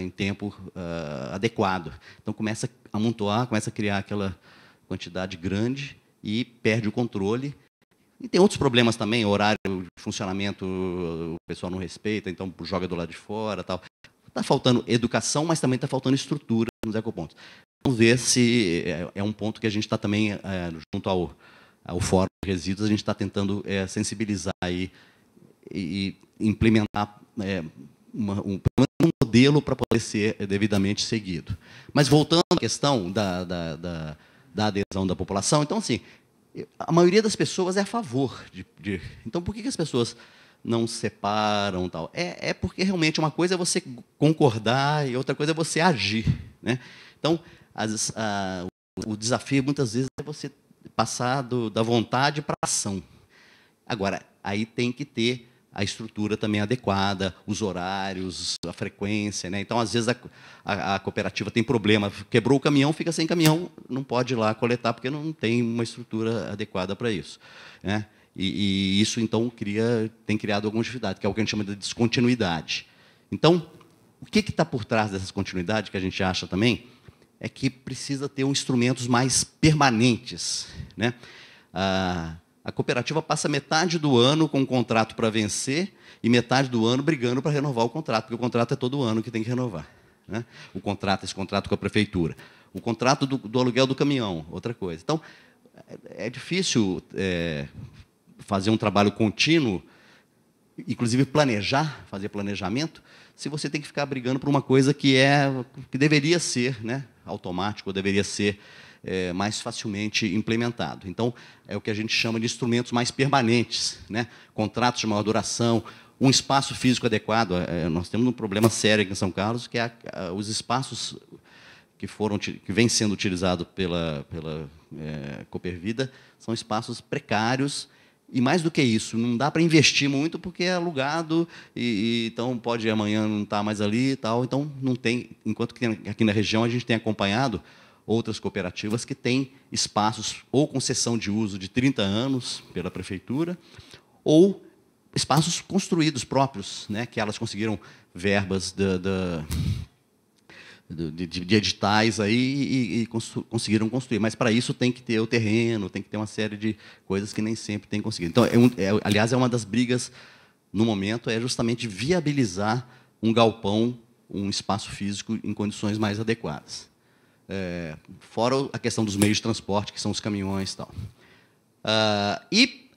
em tempo adequado. Então, começa a amontoar, começa a criar aquela quantidade grande e perde o controle. E tem outros problemas também, horário de funcionamento, o pessoal não respeita, então joga do lado de fora, tal. Está faltando educação, mas também está faltando estrutura nos ecopontos. Vamos ver se é um ponto que a gente está também, junto ao Fórum de Resíduos, a gente está tentando sensibilizar e implementar um modelo para poder ser devidamente seguido. Mas, voltando à questão da adesão da população, então, assim, a maioria das pessoas é a favor Então, por que as pessoas não separam, tal? É porque realmente uma coisa é você concordar e outra coisa é você agir, né? Então, o desafio, muitas vezes, é você passar da vontade para a ação. Agora, aí tem que ter a estrutura também adequada, os horários, a frequência, né? Então, às vezes, a cooperativa tem problema, quebrou o caminhão, fica sem caminhão, não pode ir lá coletar, porque não tem uma estrutura adequada para isso, né? E isso, então, tem criado alguma dificuldade, que é o que a gente chama de descontinuidade. Então, o que está por trás dessa descontinuidade, que a gente acha também, é que precisa ter instrumentos mais permanentes, né? A cooperativa passa metade do ano com um contrato para vencer e metade do ano brigando para renovar o contrato, porque o contrato é todo ano que tem que renovar, né? Esse contrato com a prefeitura. O contrato do aluguel do caminhão, outra coisa. Então, é difícil fazer um trabalho contínuo, inclusive fazer planejamento, se você tem que ficar brigando por uma coisa que deveria ser, né, automático, ou deveria ser mais facilmente implementado. Então, é o que a gente chama de instrumentos mais permanentes, né? Contratos de maior duração, um espaço físico adequado. Nós temos um problema sério aqui em São Carlos, que é os espaços que vêm sendo utilizados pela Coopervida são espaços precários. E, mais do que isso, não dá para investir muito porque é alugado, então pode amanhã não estar mais ali e tal. Então, não tem. Enquanto que aqui na região a gente tem acompanhado outras cooperativas que têm espaços ou com cessão de uso de 30 anos pela prefeitura, ou espaços construídos próprios, né, que elas conseguiram verbas de editais aí e conseguiram construir. Mas, para isso, tem que ter o terreno, tem que ter uma série de coisas que nem sempre tem conseguido. Então, aliás, uma das brigas, no momento, é justamente viabilizar um galpão, um espaço físico em condições mais adequadas. Fora a questão dos meios de transporte, que são os caminhões e tal. E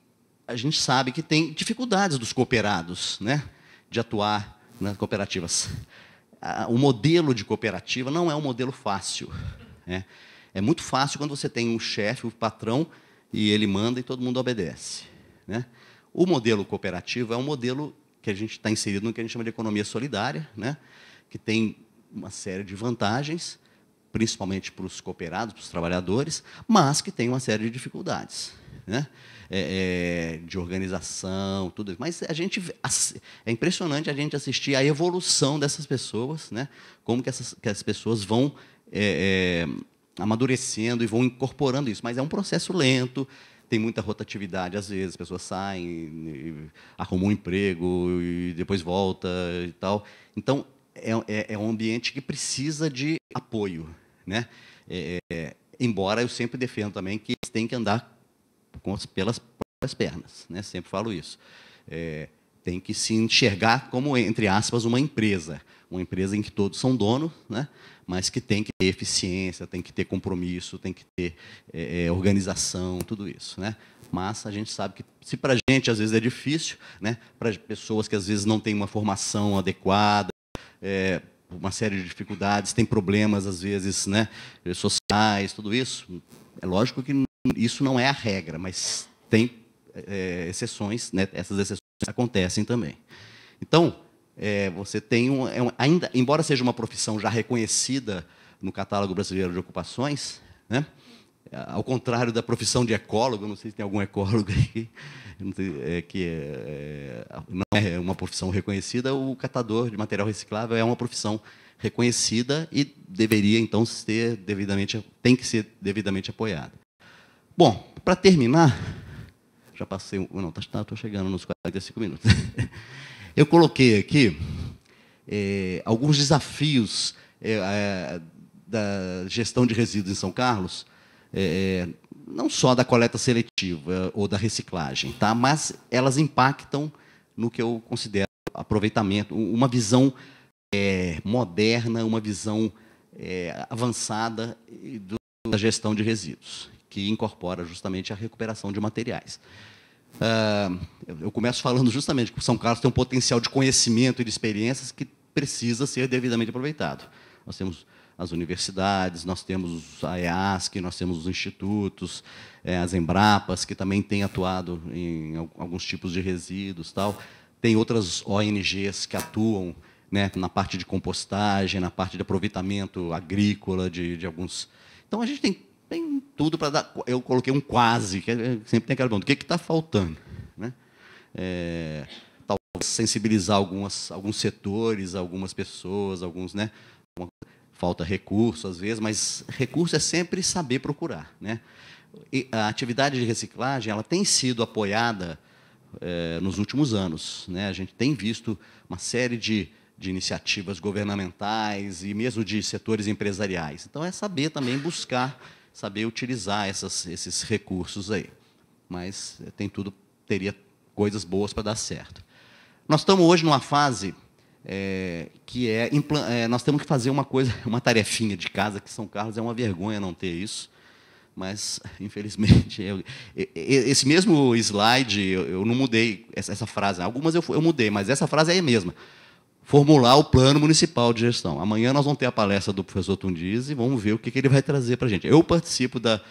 a gente sabe que tem dificuldades dos cooperados, né, de atuar nas cooperativas. O modelo de cooperativa não é um modelo fácil, né? É muito fácil quando você tem um chefe, o patrão, e ele manda e todo mundo obedece, né? O modelo cooperativo é um modelo que a gente está inserido no que a gente chama de economia solidária, né, que tem uma série de vantagens, principalmente para os cooperados, para os trabalhadores, mas que tem uma série de dificuldades, né? De organização, tudo isso. Mas é impressionante a gente assistir a evolução dessas pessoas, né? Como que as pessoas vão amadurecendo e vão incorporando isso. Mas é um processo lento, tem muita rotatividade, às vezes, as pessoas saem, arrumam um emprego e depois volta e tal. Então, é um ambiente que precisa de apoio, né? Embora eu sempre defendo também que eles têm que andar pelas próprias pernas, né? Sempre falo isso. Tem que se enxergar como, entre aspas, uma empresa em que todos são donos, né? Mas que tem que ter eficiência, tem que ter compromisso, tem que ter organização, tudo isso, né? Mas a gente sabe que, se para a gente às vezes é difícil, né? Para pessoas que às vezes não têm uma formação adequada, uma série de dificuldades, tem problemas às vezes, né, sociais, tudo isso, é lógico que isso não é a regra, mas tem exceções, né? Essas exceções acontecem também. Então, você tem ainda, embora seja uma profissão já reconhecida no Catálogo Brasileiro de Ocupações, né, ao contrário da profissão de ecólogo, não sei se tem algum ecólogo aqui, não é uma profissão reconhecida, o catador de material reciclável é uma profissão reconhecida e deveria, então, tem que ser devidamente apoiada. Bom, para terminar, já passei... Não, estou chegando nos 45 minutos. Eu coloquei aqui alguns desafios da gestão de resíduos em São Carlos, não só da coleta seletiva ou da reciclagem, tá? Mas elas impactam no que eu considero aproveitamento, uma visão moderna, uma visão avançada da gestão de resíduos, que incorpora justamente a recuperação de materiais. Eu começo falando justamente que São Carlos tem um potencial de conhecimento e de experiências que precisa ser devidamente aproveitado. Nós temos as universidades, nós temos a EASC, nós temos os institutos, as Embrapas, que também têm atuado em alguns tipos de resíduos, tal. Tem outras ONGs que atuam né, na parte de compostagem, na parte de aproveitamento agrícola de alguns. Então, a gente tem tudo para dar. Eu coloquei um quase, que sempre tem aquela pergunta: o que está faltando? Né? Talvez sensibilizar alguns setores, algumas pessoas, alguns, né? Falta recurso, às vezes, mas recurso é sempre saber procurar. Né? E a atividade de reciclagem ela tem sido apoiada nos últimos anos. Né? A gente tem visto uma série de iniciativas governamentais e mesmo de setores empresariais. Então, é saber também buscar, saber utilizar esses recursos aí. Mas teria coisas boas para dar certo. Nós estamos hoje numa fase que nós temos que fazer uma tarefinha de casa, que São Carlos é uma vergonha não ter isso, mas, infelizmente, esse mesmo slide, eu não mudei essa frase. Algumas eu mudei, mas essa frase é a mesma. Formular o plano municipal de gestão. Amanhã nós vamos ter a palestra do professor Tundiz e vamos ver o que ele vai trazer para a gente. Eu participo da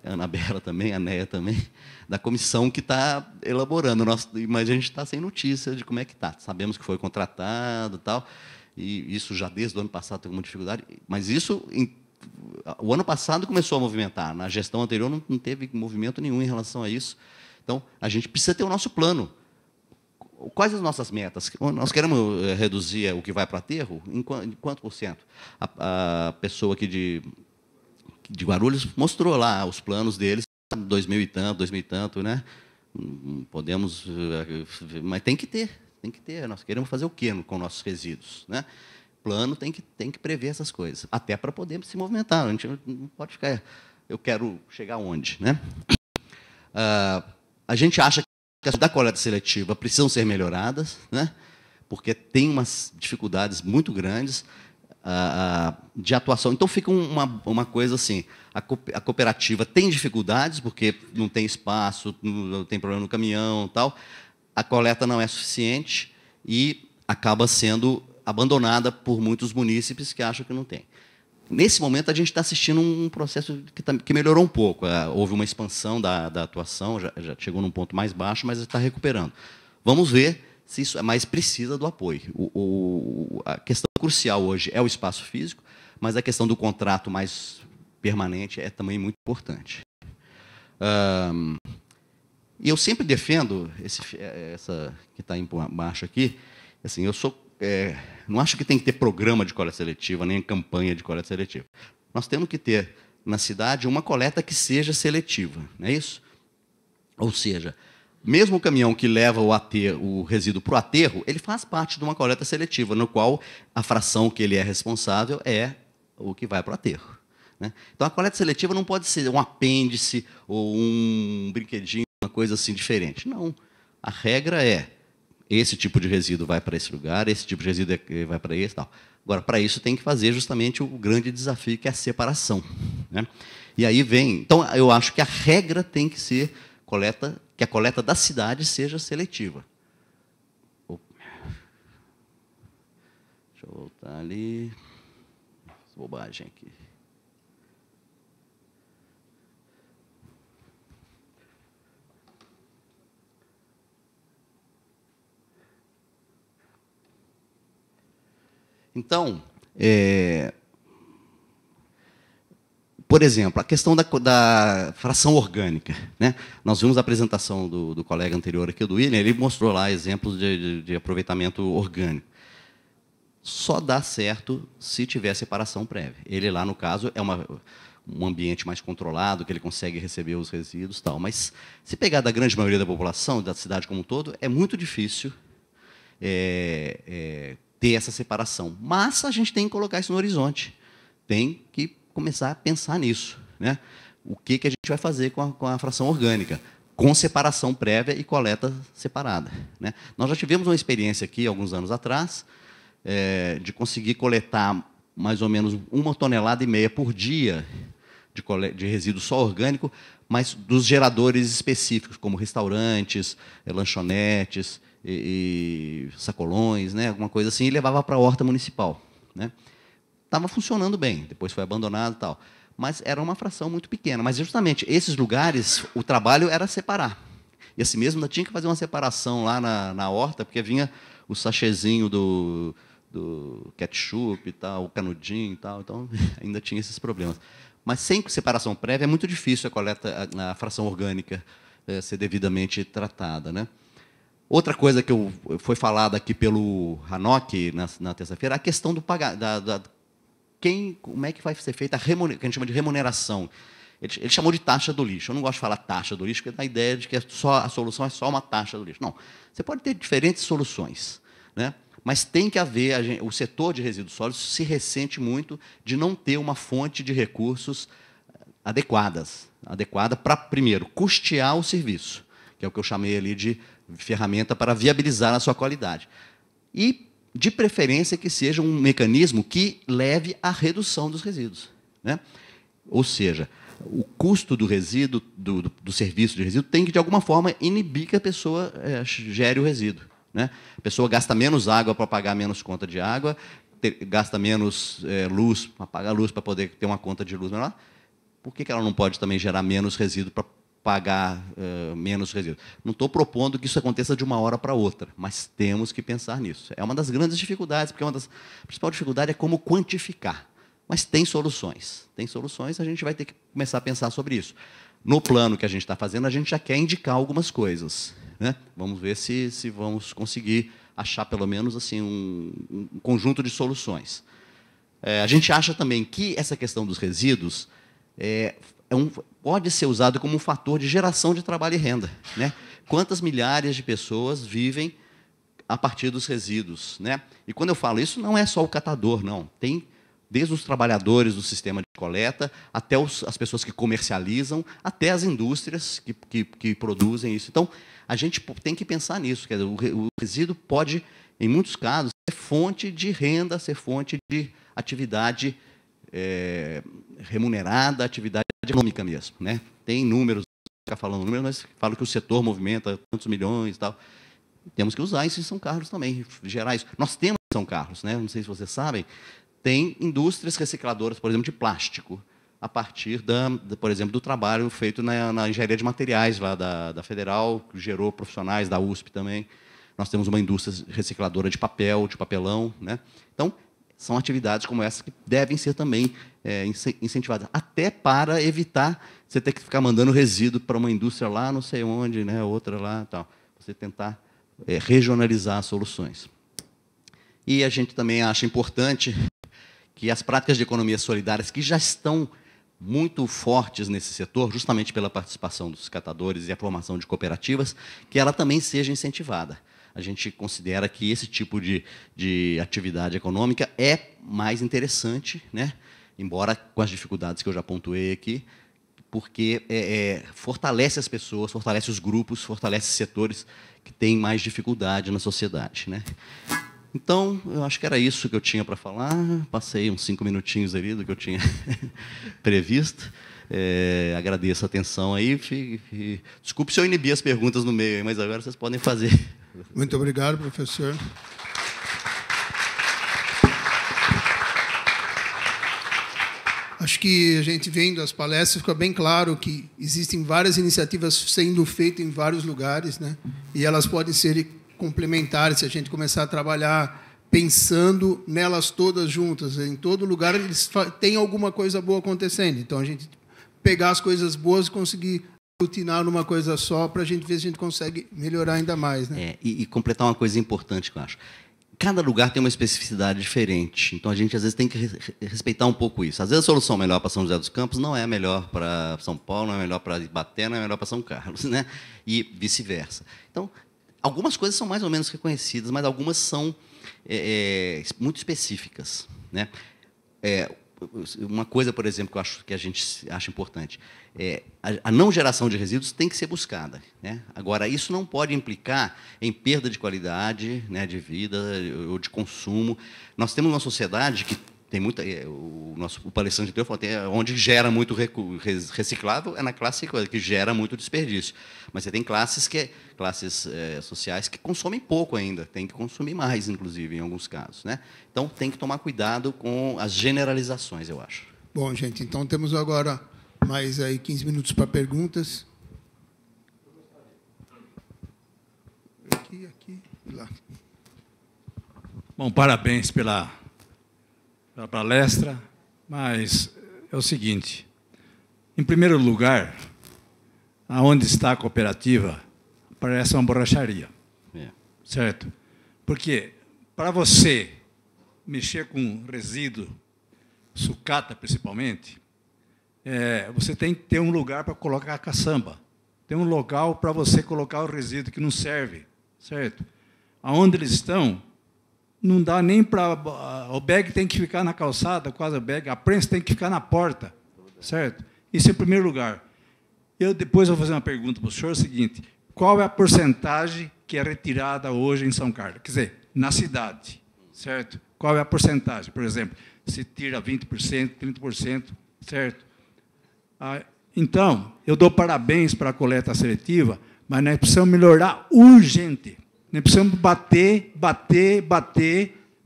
Anabela também, a Néia também, da comissão que está elaborando, mas a gente está sem notícia de como é que está. Sabemos que foi contratado e tal, e isso já desde o ano passado tem uma dificuldade, mas o ano passado começou a movimentar, na gestão anterior não teve movimento nenhum em relação a isso. Então, a gente precisa ter o nosso plano. Quais as nossas metas? Nós queremos reduzir o que vai para o aterro? Em quanto por cento? A pessoa aqui de Guarulhos mostrou lá os planos deles, 2000 e tanto, né? Podemos, mas tem que ter. Nós queremos fazer o quê com nossos resíduos, né? Plano tem que prever essas coisas, até para poder se movimentar. A gente não pode ficar. Eu quero chegar onde, né? A gente acha que as da coleta seletiva precisam ser melhoradas, né? Porque tem umas dificuldades muito grandes de atuação. Então, fica uma coisa assim, a cooperativa tem dificuldades, porque não tem espaço, não tem problema no caminhão, tal. A coleta não é suficiente e acaba sendo abandonada por muitos munícipes que acham que não tem. Nesse momento, a gente está assistindo um processo que melhorou um pouco. Houve uma expansão da atuação, já chegou num ponto mais baixo, mas está recuperando. Vamos ver se isso mais precisa do apoio. A questão crucial hoje é o espaço físico, mas a questão do contrato mais permanente é também muito importante. E eu sempre defendo, essa que está embaixo aqui, assim, não acho que tem que ter programa de coleta seletiva, nem campanha de coleta seletiva. Nós temos que ter, na cidade, uma coleta que seja seletiva, não é isso? Ou seja, mesmo o caminhão que leva o resíduo para o aterro, ele faz parte de uma coleta seletiva, no qual a fração que ele é responsável é o que vai para o aterro. Né? Então, a coleta seletiva não pode ser um apêndice ou um brinquedinho, uma coisa assim diferente. Não. A regra é: esse tipo de resíduo vai para esse lugar, esse tipo de resíduo vai para esse, tal. Agora, para isso, tem que fazer justamente o grande desafio, que é a separação. Né? E aí vem... Então, eu acho que a regra tem que ser que a coleta da cidade seja seletiva. Deixa eu voltar ali. Bobagem aqui. Então, por exemplo, a questão da fração orgânica. Né? Nós vimos a apresentação do colega anterior aqui, do William, ele mostrou lá exemplos de aproveitamento orgânico. Só dá certo se tiver separação prévia. Ele lá, no caso, é um ambiente mais controlado, que ele consegue receber os resíduos, tal. Mas, se pegar da grande maioria da população, da cidade como um todo, é muito difícil ter essa separação. Mas a gente tem que colocar isso no horizonte. Tem que começar a pensar nisso. Né? O que a gente vai fazer com a fração orgânica? Com separação prévia e coleta separada. Né? Nós já tivemos uma experiência aqui, alguns anos atrás, de conseguir coletar mais ou menos 1,5 toneladas por dia de resíduo só orgânico, mas dos geradores específicos, como restaurantes, lanchonetes, e sacolões, né, alguma coisa assim, e levava para a horta municipal. Né? Estava funcionando bem, depois foi abandonado e tal. Mas era uma fração muito pequena. Mas, justamente, esses lugares, o trabalho era separar. E assim mesmo, ainda tinha que fazer uma separação lá na horta, porque vinha o sachêzinho do ketchup e tal, canudinho e tal, então ainda tinha esses problemas. Mas sem separação prévia é muito difícil a coleta, a fração orgânica ser devidamente tratada, né? Outra coisa que foi falada aqui pelo Hanock na terça-feira, a questão do como é que vai ser feita que a gente chama de remuneração. Ele chamou de taxa do lixo. Eu não gosto de falar taxa do lixo, porque dá a ideia de que a solução é só uma taxa do lixo. Não, você pode ter diferentes soluções, né? Mas tem que haver, o setor de resíduos sólidos se ressente muito de não ter uma fonte de recursos adequada para, primeiro, custear o serviço, que é o que eu chamei ali de ferramenta para viabilizar a sua qualidade. E, de preferência, que seja um mecanismo que leve à redução dos resíduos, né? Ou seja, o custo do resíduo, do serviço de resíduo, tem que, de alguma forma, inibir que a pessoa gere o resíduo, né? A pessoa gasta menos água para pagar menos conta de água, gasta menos luz para pagar luz para poder ter uma conta de luz menor. Por que ela não pode também gerar menos resíduo para pagar menos resíduo? Não estou propondo que isso aconteça de uma hora para outra, mas temos que pensar nisso. É uma das grandes dificuldades, porque a principal dificuldade é como quantificar. Mas tem soluções. Tem soluções, a gente vai ter que começar a pensar sobre isso. No plano que a gente está fazendo, a gente já quer indicar algumas coisas, né? Vamos ver se vamos conseguir achar, pelo menos, assim, um conjunto de soluções. A gente acha também que essa questão dos resíduos pode ser usado como um fator de geração de trabalho e renda, né? Quantas milhares de pessoas vivem a partir dos resíduos, né? E quando eu falo isso, não é só o catador, não. Tem desde os trabalhadores do sistema de coleta, até as pessoas que comercializam, até as indústrias que produzem isso. Então, a gente tem que pensar nisso. Quer dizer, o resíduo pode, em muitos casos, ser fonte de renda, ser fonte de atividade remunerada, atividade econômica mesmo, né? Tem números, não vou ficar falando números, mas falo que o setor movimenta tantos milhões e tal. Temos que usar isso em São Carlos também, gerar isso. Nós temos em São Carlos, né? Não sei se vocês sabem, tem indústrias recicladoras, por exemplo, de plástico, a partir, por exemplo, do trabalho feito na engenharia de materiais lá da Federal, que gerou profissionais da USP também. Nós temos uma indústria recicladora de papel, de papelão, né? Então, são atividades como essa que devem ser também incentivadas, até para evitar você ter que ficar mandando resíduo para uma indústria lá, não sei onde, né? Outra lá, tal. Você tentar regionalizar as soluções. E a gente também acha importante que as práticas de economia solidárias, que já estão muito fortes nesse setor, justamente pela participação dos catadores e a formação de cooperativas, que ela também seja incentivada. A gente considera que esse tipo de atividade econômica é mais interessante, né? Embora com as dificuldades que eu já pontuei aqui, porque fortalece as pessoas, fortalece os grupos, fortalece setores que têm mais dificuldade na sociedade, né? Então, eu acho que era isso que eu tinha para falar. Passei uns 5 minutinhos ali do que eu tinha previsto. Agradeço a atenção aí. Desculpe se eu inibi as perguntas no meio, mas agora vocês podem fazer. Muito obrigado, professor. Acho que a gente vendo as palestras fica bem claro que existem várias iniciativas sendo feitas em vários lugares, né? E elas podem ser complementares se a gente começar a trabalhar pensando nelas todas juntas. Em todo lugar eles têm alguma coisa boa acontecendo. Então, a gente pegar as coisas boas e conseguir aglutinar numa coisa só para a gente ver se a gente consegue melhorar ainda mais, né? E completar uma coisa importante que eu acho. Cada lugar tem uma especificidade diferente. Então, a gente, às vezes, tem que respeitar um pouco isso. Às vezes, a solução melhor para São José dos Campos não é a melhor para São Paulo, não é a melhor para Ibaté, não é a melhor para São Carlos, né? E vice-versa. Então, algumas coisas são mais ou menos reconhecidas, mas algumas são muito específicas, né? Uma coisa, por exemplo, que eu acho que a gente acha importante, a não geração de resíduos tem que ser buscada, né? Agora, isso não pode implicar em perda de qualidade, né, de vida ou de consumo. Nós temos uma sociedade que tem muita... O palestrante anterior falou, onde gera muito reciclável é na classe que gera muito desperdício. Mas você tem classes sociais que consomem pouco ainda, tem que consumir mais, inclusive, em alguns casos, né? Então, tem que tomar cuidado com as generalizações, eu acho. Bom, gente, então temos agora mais aí 15 minutos para perguntas. Aqui e lá. Bom, parabéns pela palestra, mas é o seguinte, em primeiro lugar, aonde está a cooperativa, parece uma borracharia, certo? Porque, para você mexer com resíduo, sucata principalmente, você tem que ter um lugar para colocar a caçamba. Tem um local para você colocar o resíduo que não serve, certo? Aonde eles estão, não dá nem para... O bag tem que ficar na calçada, quase o bag, a prensa tem que ficar na porta, certo? Isso em primeiro lugar. Depois vou fazer uma pergunta para o senhor, é o seguinte, qual é a porcentagem que é retirada hoje em São Carlos? Quer dizer, na cidade, certo? Qual é a porcentagem? Por exemplo, se tira 20%, 30%, certo? Então, eu dou parabéns para a coleta seletiva, mas nós precisamos melhorar urgente. Nós precisamos bater,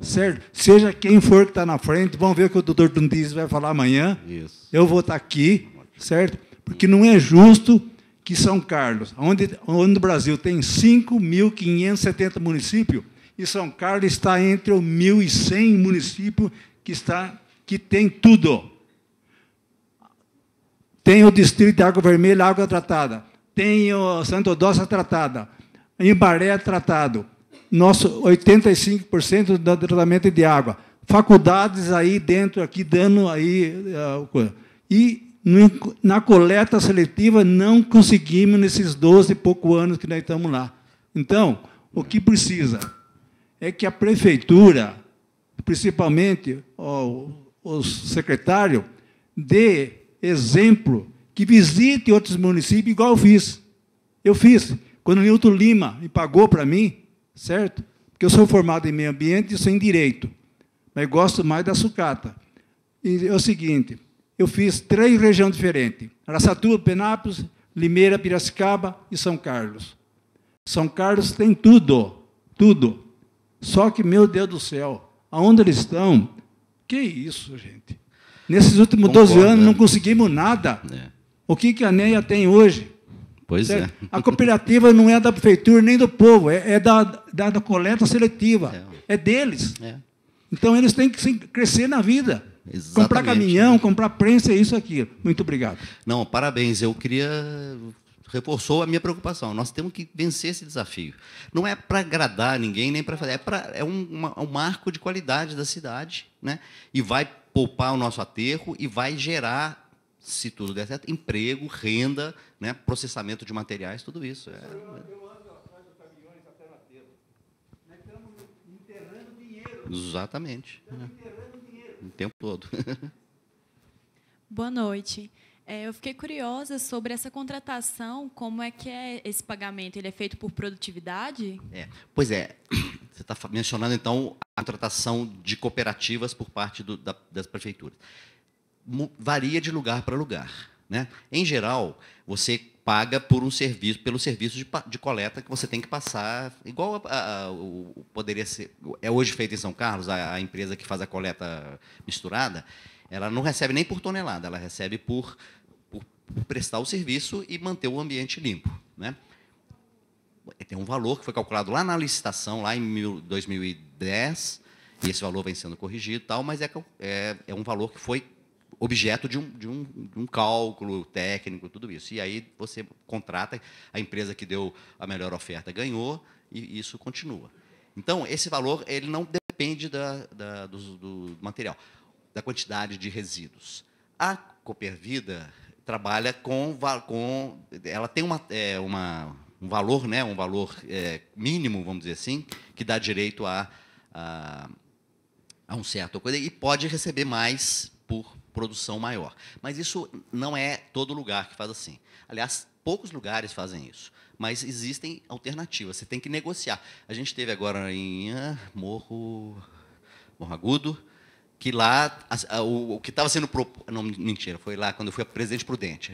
certo? Seja quem for que está na frente, vamos ver o que o doutor Dundiz vai falar amanhã. Isso. Eu vou estar aqui, certo? Porque não é justo que São Carlos, onde no Brasil tem 5.570 municípios, e São Carlos está entre os 1.100 municípios que tem tudo. Tem o Distrito de Água Vermelha, água tratada. Tem o Santo Odócia tratada. Imbaré tratado. Nosso 85% do tratamento de água. Faculdades aí dentro, aqui dando aí... E na coleta seletiva não conseguimos nesses 12 e poucos anos que nós estamos lá. Então, o que precisa é que a prefeitura, principalmente os secretários, dê exemplo, que visite outros municípios, igual eu fiz. Eu fiz. Quando o Nilton Lima me pagou para mim, certo? Porque eu sou formado em meio ambiente e sou em direito, mas gosto mais da sucata. E é o seguinte, eu fiz 3 regiões diferentes, Araçatuba, Penápolis, Limeira, Piracicaba e São Carlos. São Carlos tem tudo, tudo. Só que, meu Deus do céu, aonde eles estão? Que isso, gente? Nesses últimos 12 anos não conseguimos nada. O que a NEA tem hoje? Pois certo? A cooperativa não é da prefeitura nem do povo, é da coleta seletiva. É deles. Então, eles têm que crescer na vida. Exatamente. Comprar caminhão, comprar prensa, isso, aquilo. Muito obrigado. Não, parabéns. Eu queria... Reforçou a minha preocupação. Nós temos que vencer esse desafio. Não é para agradar ninguém, nem para fazer. É um marco de qualidade da cidade, né? E vai poupar o nosso aterro e vai gerar, se tudo der certo, emprego, renda, né? Processamento de materiais, tudo isso. Eu ando atrás dos caminhões até no aterro. Nós estamos enterrando dinheiro. Exatamente. Estamos enterrando dinheiro. O tempo todo. Boa noite. Eu fiquei curiosa sobre essa contratação, como é que é esse pagamento? Ele é feito por produtividade? Pois é. Você está mencionando, então, a contratação de cooperativas por parte das prefeituras. Varia de lugar para lugar, né? Em geral, você paga por pelo serviço de coleta que você tem que passar, igual poderia ser... É hoje feito em São Carlos, a empresa que faz a coleta misturada, ela não recebe nem por tonelada, ela recebe por prestar o serviço e manter o ambiente limpo, né? Tem um valor que foi calculado lá na licitação, lá em 2010, e esse valor vem sendo corrigido, tal, mas é um valor que foi objeto de um cálculo técnico, tudo isso. E aí você contrata, a empresa que deu a melhor oferta ganhou, e isso continua. Então, esse valor ele não depende do material, da quantidade de resíduos. A Coopervida trabalha ela tem um valor, né, um valor mínimo, vamos dizer assim, que dá direito a um certo coisa, e pode receber mais por produção maior. Mas isso não é todo lugar que faz assim. Aliás, poucos lugares fazem isso. Mas existem alternativas, você tem que negociar. A gente teve agora em Morro Agudo, que lá, o que estava sendo proposto... Não, mentira, foi lá quando eu fui a Presidente Prudente,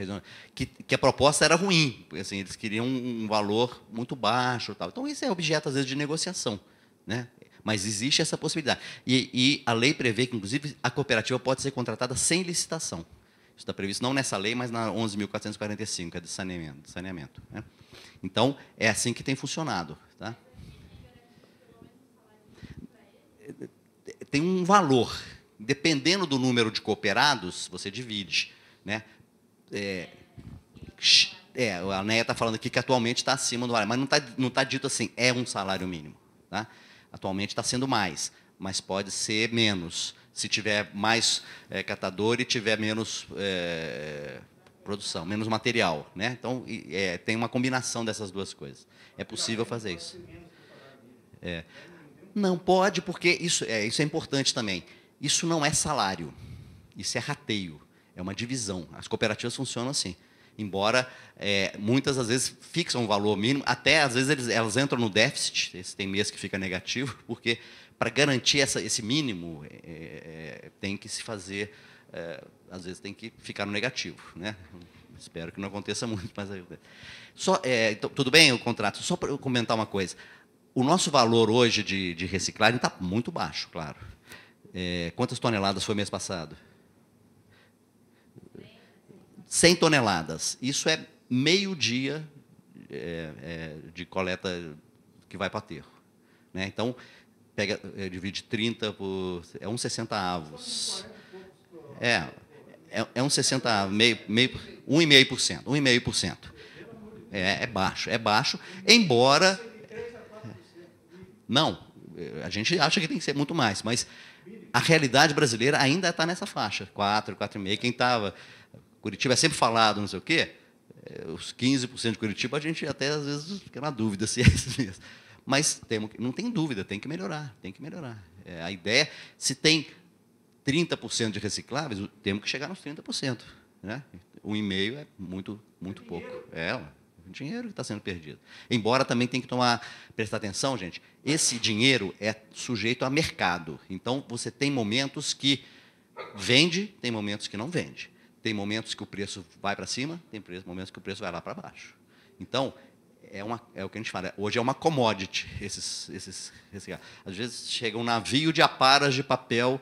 que a proposta era ruim, assim, eles queriam um valor muito baixo. Tal. Então, isso é objeto, às vezes, de negociação, né? Mas existe essa possibilidade. E a lei prevê que, inclusive, a cooperativa pode ser contratada sem licitação. Isso está previsto não nessa lei, mas na 11.445, que é de saneamento, né? Então, é assim que tem funcionado. Tá? tem um valor. Dependendo do número de cooperados, você divide, né? A NEA está falando aqui que atualmente está acima do valor, mas não tá dito assim, é um salário mínimo. Tá? Atualmente está sendo mais, mas pode ser menos, se tiver mais catador e tiver menos produção, menos material. Né? Então, tem uma combinação dessas duas coisas. É possível fazer isso. Não pode, porque isso é importante também. Isso não é salário, isso é rateio, é uma divisão. As cooperativas funcionam assim. Embora muitas, às vezes, fixam um valor mínimo, até, às vezes, elas entram no déficit, tem mês que fica negativo, porque, para garantir esse mínimo, tem que se fazer, às vezes, tem que ficar no negativo. Né? Espero que não aconteça muito. Mas então, tudo bem o contrato? Só para eu comentar uma coisa. O nosso valor hoje de reciclagem está muito baixo, claro. Quantas toneladas foi mês passado? 100 toneladas. Isso é meio dia de coleta que vai para aterro. Né? Então, divide 30 por... É uns 60 avos. Uns 60 avos, 1,5%. 1,5%. É baixo, embora... Não, a gente acha que tem que ser muito mais, mas a realidade brasileira ainda está nessa faixa, 4, 4,5%. Quem estava... Curitiba é sempre falado, não sei o quê, os 15% de Curitiba, a gente até, às vezes, fica na dúvida se é isso mesmo. Mas não tem dúvida, tem que melhorar, tem que melhorar. A ideia, se tem 30% de recicláveis, temos que chegar nos 30%. Né? 1,5% é muito, muito pouco. O dinheiro que está sendo perdido. Embora também tem que prestar atenção, gente, esse dinheiro é sujeito a mercado. Então, você tem momentos que vende, tem momentos que não vende. Tem momentos que o preço vai para cima, tem momentos que o preço vai lá para baixo. Então, é o que a gente fala, hoje é uma commodity, esses reciclados. Às vezes chega um navio de aparas de papel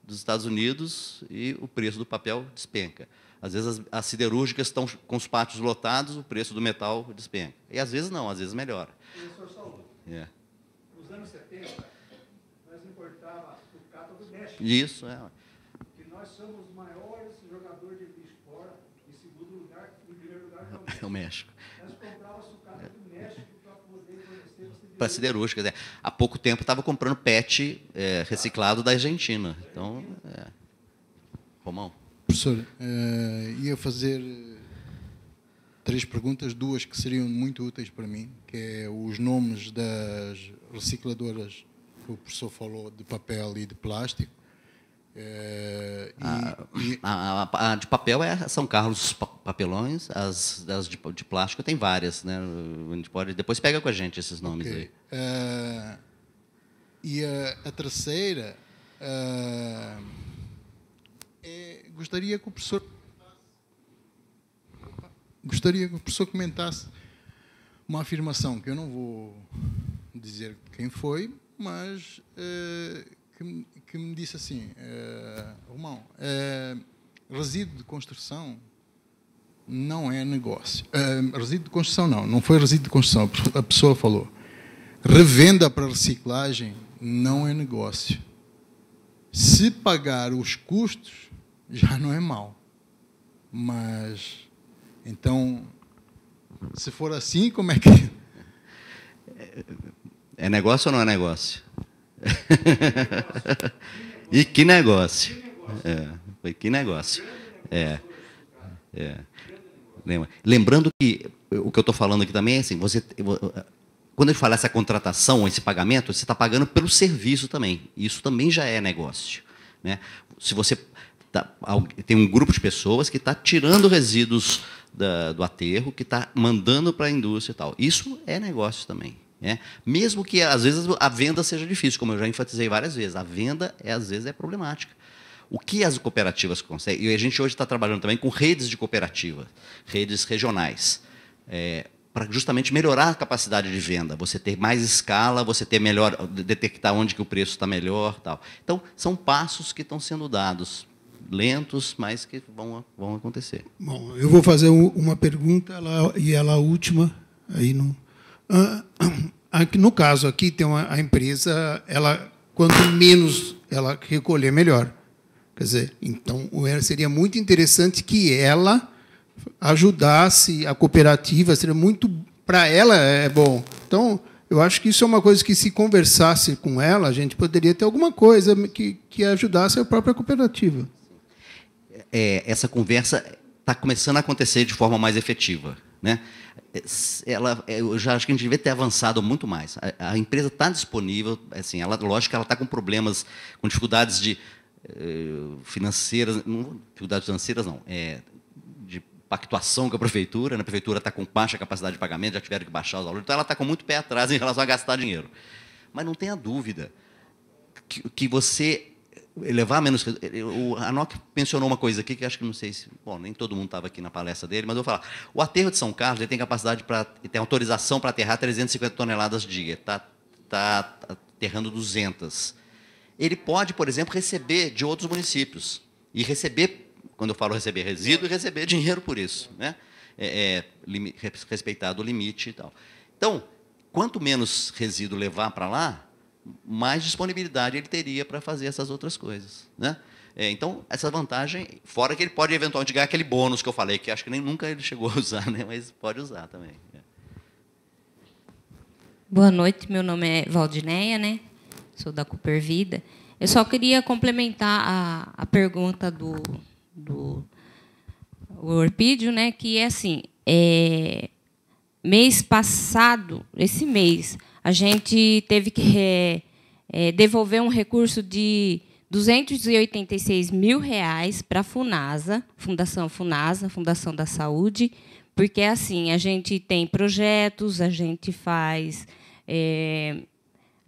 dos Estados Unidos e o preço do papel despenca. Às vezes as siderúrgicas estão com os pátios lotados, o preço do metal despenca. E às vezes não, às vezes melhora. Professor Saulo, nos anos 70, nós importávamos sucata do México. Isso, Que nós somos os maiores jogadores de lixo fora, em segundo lugar, em primeiro lugar, é o México. Nós comprávamos sucata do México para poder fornecer para siderúrgicas. Há pouco tempo estava comprando PET reciclado da Argentina. Então, Romão. Professor, ia fazer 3 perguntas, 2 que seriam muito úteis para mim, que é os nomes das recicladoras que o professor falou, de papel e de plástico. A de papel é São Carlos Papelões, as de plástico tem várias, né? A gente pode, depois pega com a gente esses nomes aí. E a terceira, gostaria que o professor comentasse uma afirmação que eu não vou dizer quem foi, mas que me disse assim, Romão, resíduo de construção não é negócio. Resíduo de construção não foi resíduo de construção, a pessoa falou. Revenda para reciclagem não é negócio. Se pagar os custos, já não é mal. Mas, então, se for assim, como é que... É negócio ou não é negócio? E que negócio? Foi que negócio. Lembrando que o que eu estou falando aqui também é assim, quando eu falar essa contratação, esse pagamento, você está pagando pelo serviço também. Isso também já é negócio. Né? Se você tem um grupo de pessoas que está tirando resíduos do aterro, que está mandando para a indústria e tal. Isso é negócio também. Mesmo que, às vezes, a venda seja difícil, como eu já enfatizei várias vezes. A venda, às vezes, é problemática. O que as cooperativas conseguem... E a gente hoje está trabalhando também com redes de cooperativa, redes regionais, para justamente melhorar a capacidade de venda, você ter mais escala, você ter melhor, detectar onde que o preço está melhor, tal. Então, são passos que estão sendo dados, lentos, mas que vão acontecer. Bom, eu vou fazer uma pergunta e ela a última aí no. No caso aqui tem a empresa, ela quanto menos ela recolher melhor. Quer dizer, então seria muito interessante que ela ajudasse a cooperativa, seria muito, para ela é bom. Então, eu acho que isso é uma coisa que, se conversasse com ela, a gente poderia ter alguma coisa que ajudasse a própria cooperativa. Essa conversa está começando a acontecer de forma mais efetiva, né? Eu já acho que a gente devia ter avançado muito mais. A empresa está disponível, assim, lógico que ela está com problemas, com dificuldades financeiras, dificuldades financeiras não, de pactuação com a prefeitura. A prefeitura está com baixa capacidade de pagamento, já tiveram que baixar os valores, então ela está com muito pé atrás em relação a gastar dinheiro. Mas não tenha dúvida que você levar menos... A ANOC mencionou uma coisa aqui que acho que não sei se... Bom, nem todo mundo estava aqui na palestra dele, mas eu vou falar. O aterro de São Carlos ele tem capacidade tem autorização para aterrar 350 toneladas dia. Está aterrando 200. Ele pode, por exemplo, receber de outros municípios. E receber, quando eu falo receber resíduo, receber dinheiro por isso, né? Respeitado o limite e tal. Então, quanto menos resíduo levar para lá, mais disponibilidade ele teria para fazer essas outras coisas, né? Então, essa vantagem, fora que ele pode eventualmente ganhar aquele bônus que eu falei, que acho que nem nunca ele chegou a usar, né? Mas pode usar também. Boa noite, meu nome é Valdineia, né? Sou da Cooper Vida. Eu só queria complementar a pergunta do Orpídio, né? Que é assim, mês passado, esse mês, a gente teve que devolver um recurso de R$286 mil para a FUNASA, Fundação FUNASA, Fundação da Saúde, porque assim a gente tem projetos, a gente faz,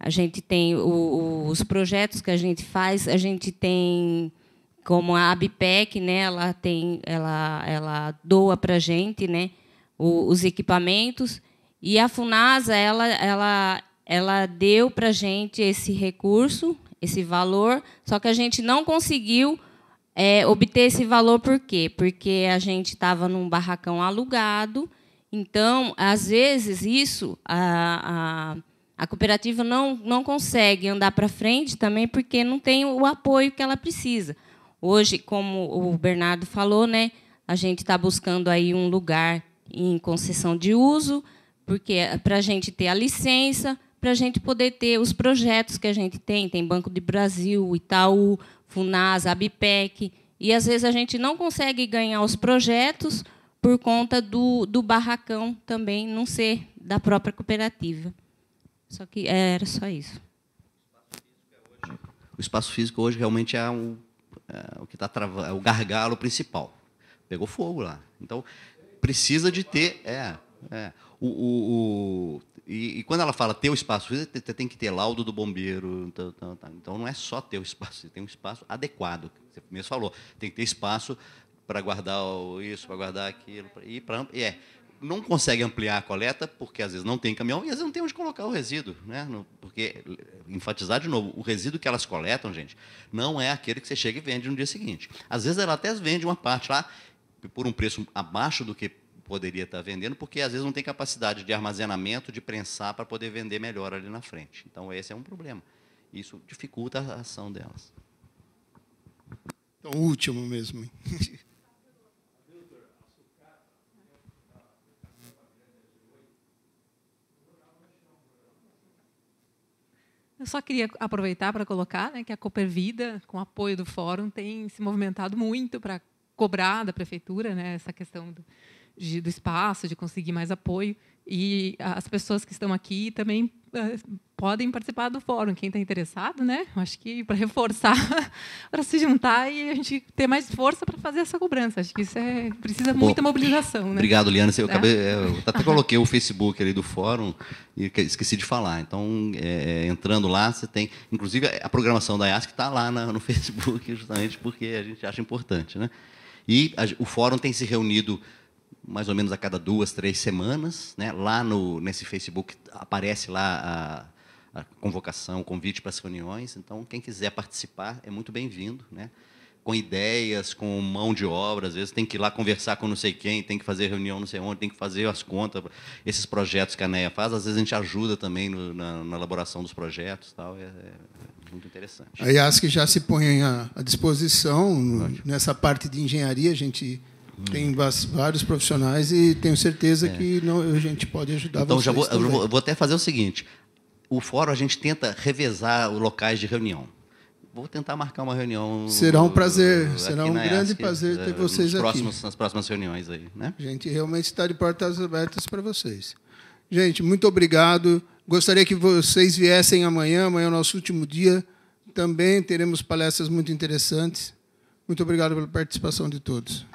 a gente tem os projetos que a gente faz, a gente tem como a ABPEC, né? Ela doa para a gente, né? Os equipamentos. E a FUNASA ela deu para a gente esse recurso, esse valor, só que a gente não conseguiu obter esse valor. Por quê? Porque a gente estava num barracão alugado. Então, às vezes, isso a cooperativa não consegue andar para frente também porque não tem o apoio que ela precisa. Hoje, como o Bernardo falou, né, a gente está buscando aí um lugar em concessão de uso, porque para a gente ter a licença, para a gente poder ter os projetos que a gente tem Banco do Brasil, Itaú, FUNASA, ABPEC, e às vezes a gente não consegue ganhar os projetos por conta do barracão também não ser da própria cooperativa. Só que era só isso. O espaço físico hoje realmente é o que está travando, é o gargalo principal. Pegou fogo lá. Então, precisa de ter... E quando ela fala ter o espaço físico, você tem que ter laudo do bombeiro. Então, não é só ter o espaço, você tem um espaço adequado. Você mesmo falou, tem que ter espaço para guardar isso, para guardar aquilo. Não consegue ampliar a coleta, porque às vezes não tem caminhão e às vezes não tem onde colocar o resíduo, né? Porque, enfatizar de novo, o resíduo que elas coletam, gente, não é aquele que você chega e vende no dia seguinte. Às vezes ela até vende uma parte lá por um preço abaixo do que poderia estar vendendo, porque às vezes não tem capacidade de armazenamento, de prensar para poder vender melhor ali na frente. Então, esse é um problema. Isso dificulta a ação delas. Então, o último mesmo. Eu só queria aproveitar para colocar, né, que a Cooper Vida, com apoio do Fórum, tem se movimentado muito para cobrar da prefeitura, né, essa questão do espaço, de conseguir mais apoio. E as pessoas que estão aqui também podem participar do fórum, quem está interessado, né? Acho que para reforçar, para se juntar e a gente ter mais força para fazer essa cobrança. Acho que isso precisa muita mobilização, né? Obrigado, Liana. Eu até coloquei o Facebook ali do fórum e esqueci de falar. Então, entrando lá, você tem... Inclusive, a programação da IASC está lá no Facebook, justamente porque a gente acha importante, né? E o fórum tem se reunido mais ou menos a cada 2, 3 semanas, né? Lá nesse Facebook aparece lá a convocação, o convite para as reuniões. Então, quem quiser participar é muito bem-vindo, né? Com ideias, com mão de obra. Às vezes tem que ir lá conversar com não sei quem, tem que fazer reunião não sei onde, tem que fazer as contas. Esses projetos que a NEA faz, às vezes a gente ajuda também na elaboração dos projetos. Tal. Muito interessante. A IASC já se põe à disposição nessa parte de engenharia. A gente tem vários profissionais e tenho certeza que a gente pode ajudar então, vocês eu vou até fazer o seguinte. O fórum, a gente tenta revezar os locais de reunião. Vou tentar marcar uma reunião. Será um prazer, será um grande prazer ter vocês aqui. Nas próximas reuniões aí, né? A gente realmente está de portas abertas para vocês. Gente, muito obrigado. Gostaria que vocês viessem amanhã. Amanhã é o nosso último dia. Também teremos palestras muito interessantes. Muito obrigado pela participação de todos.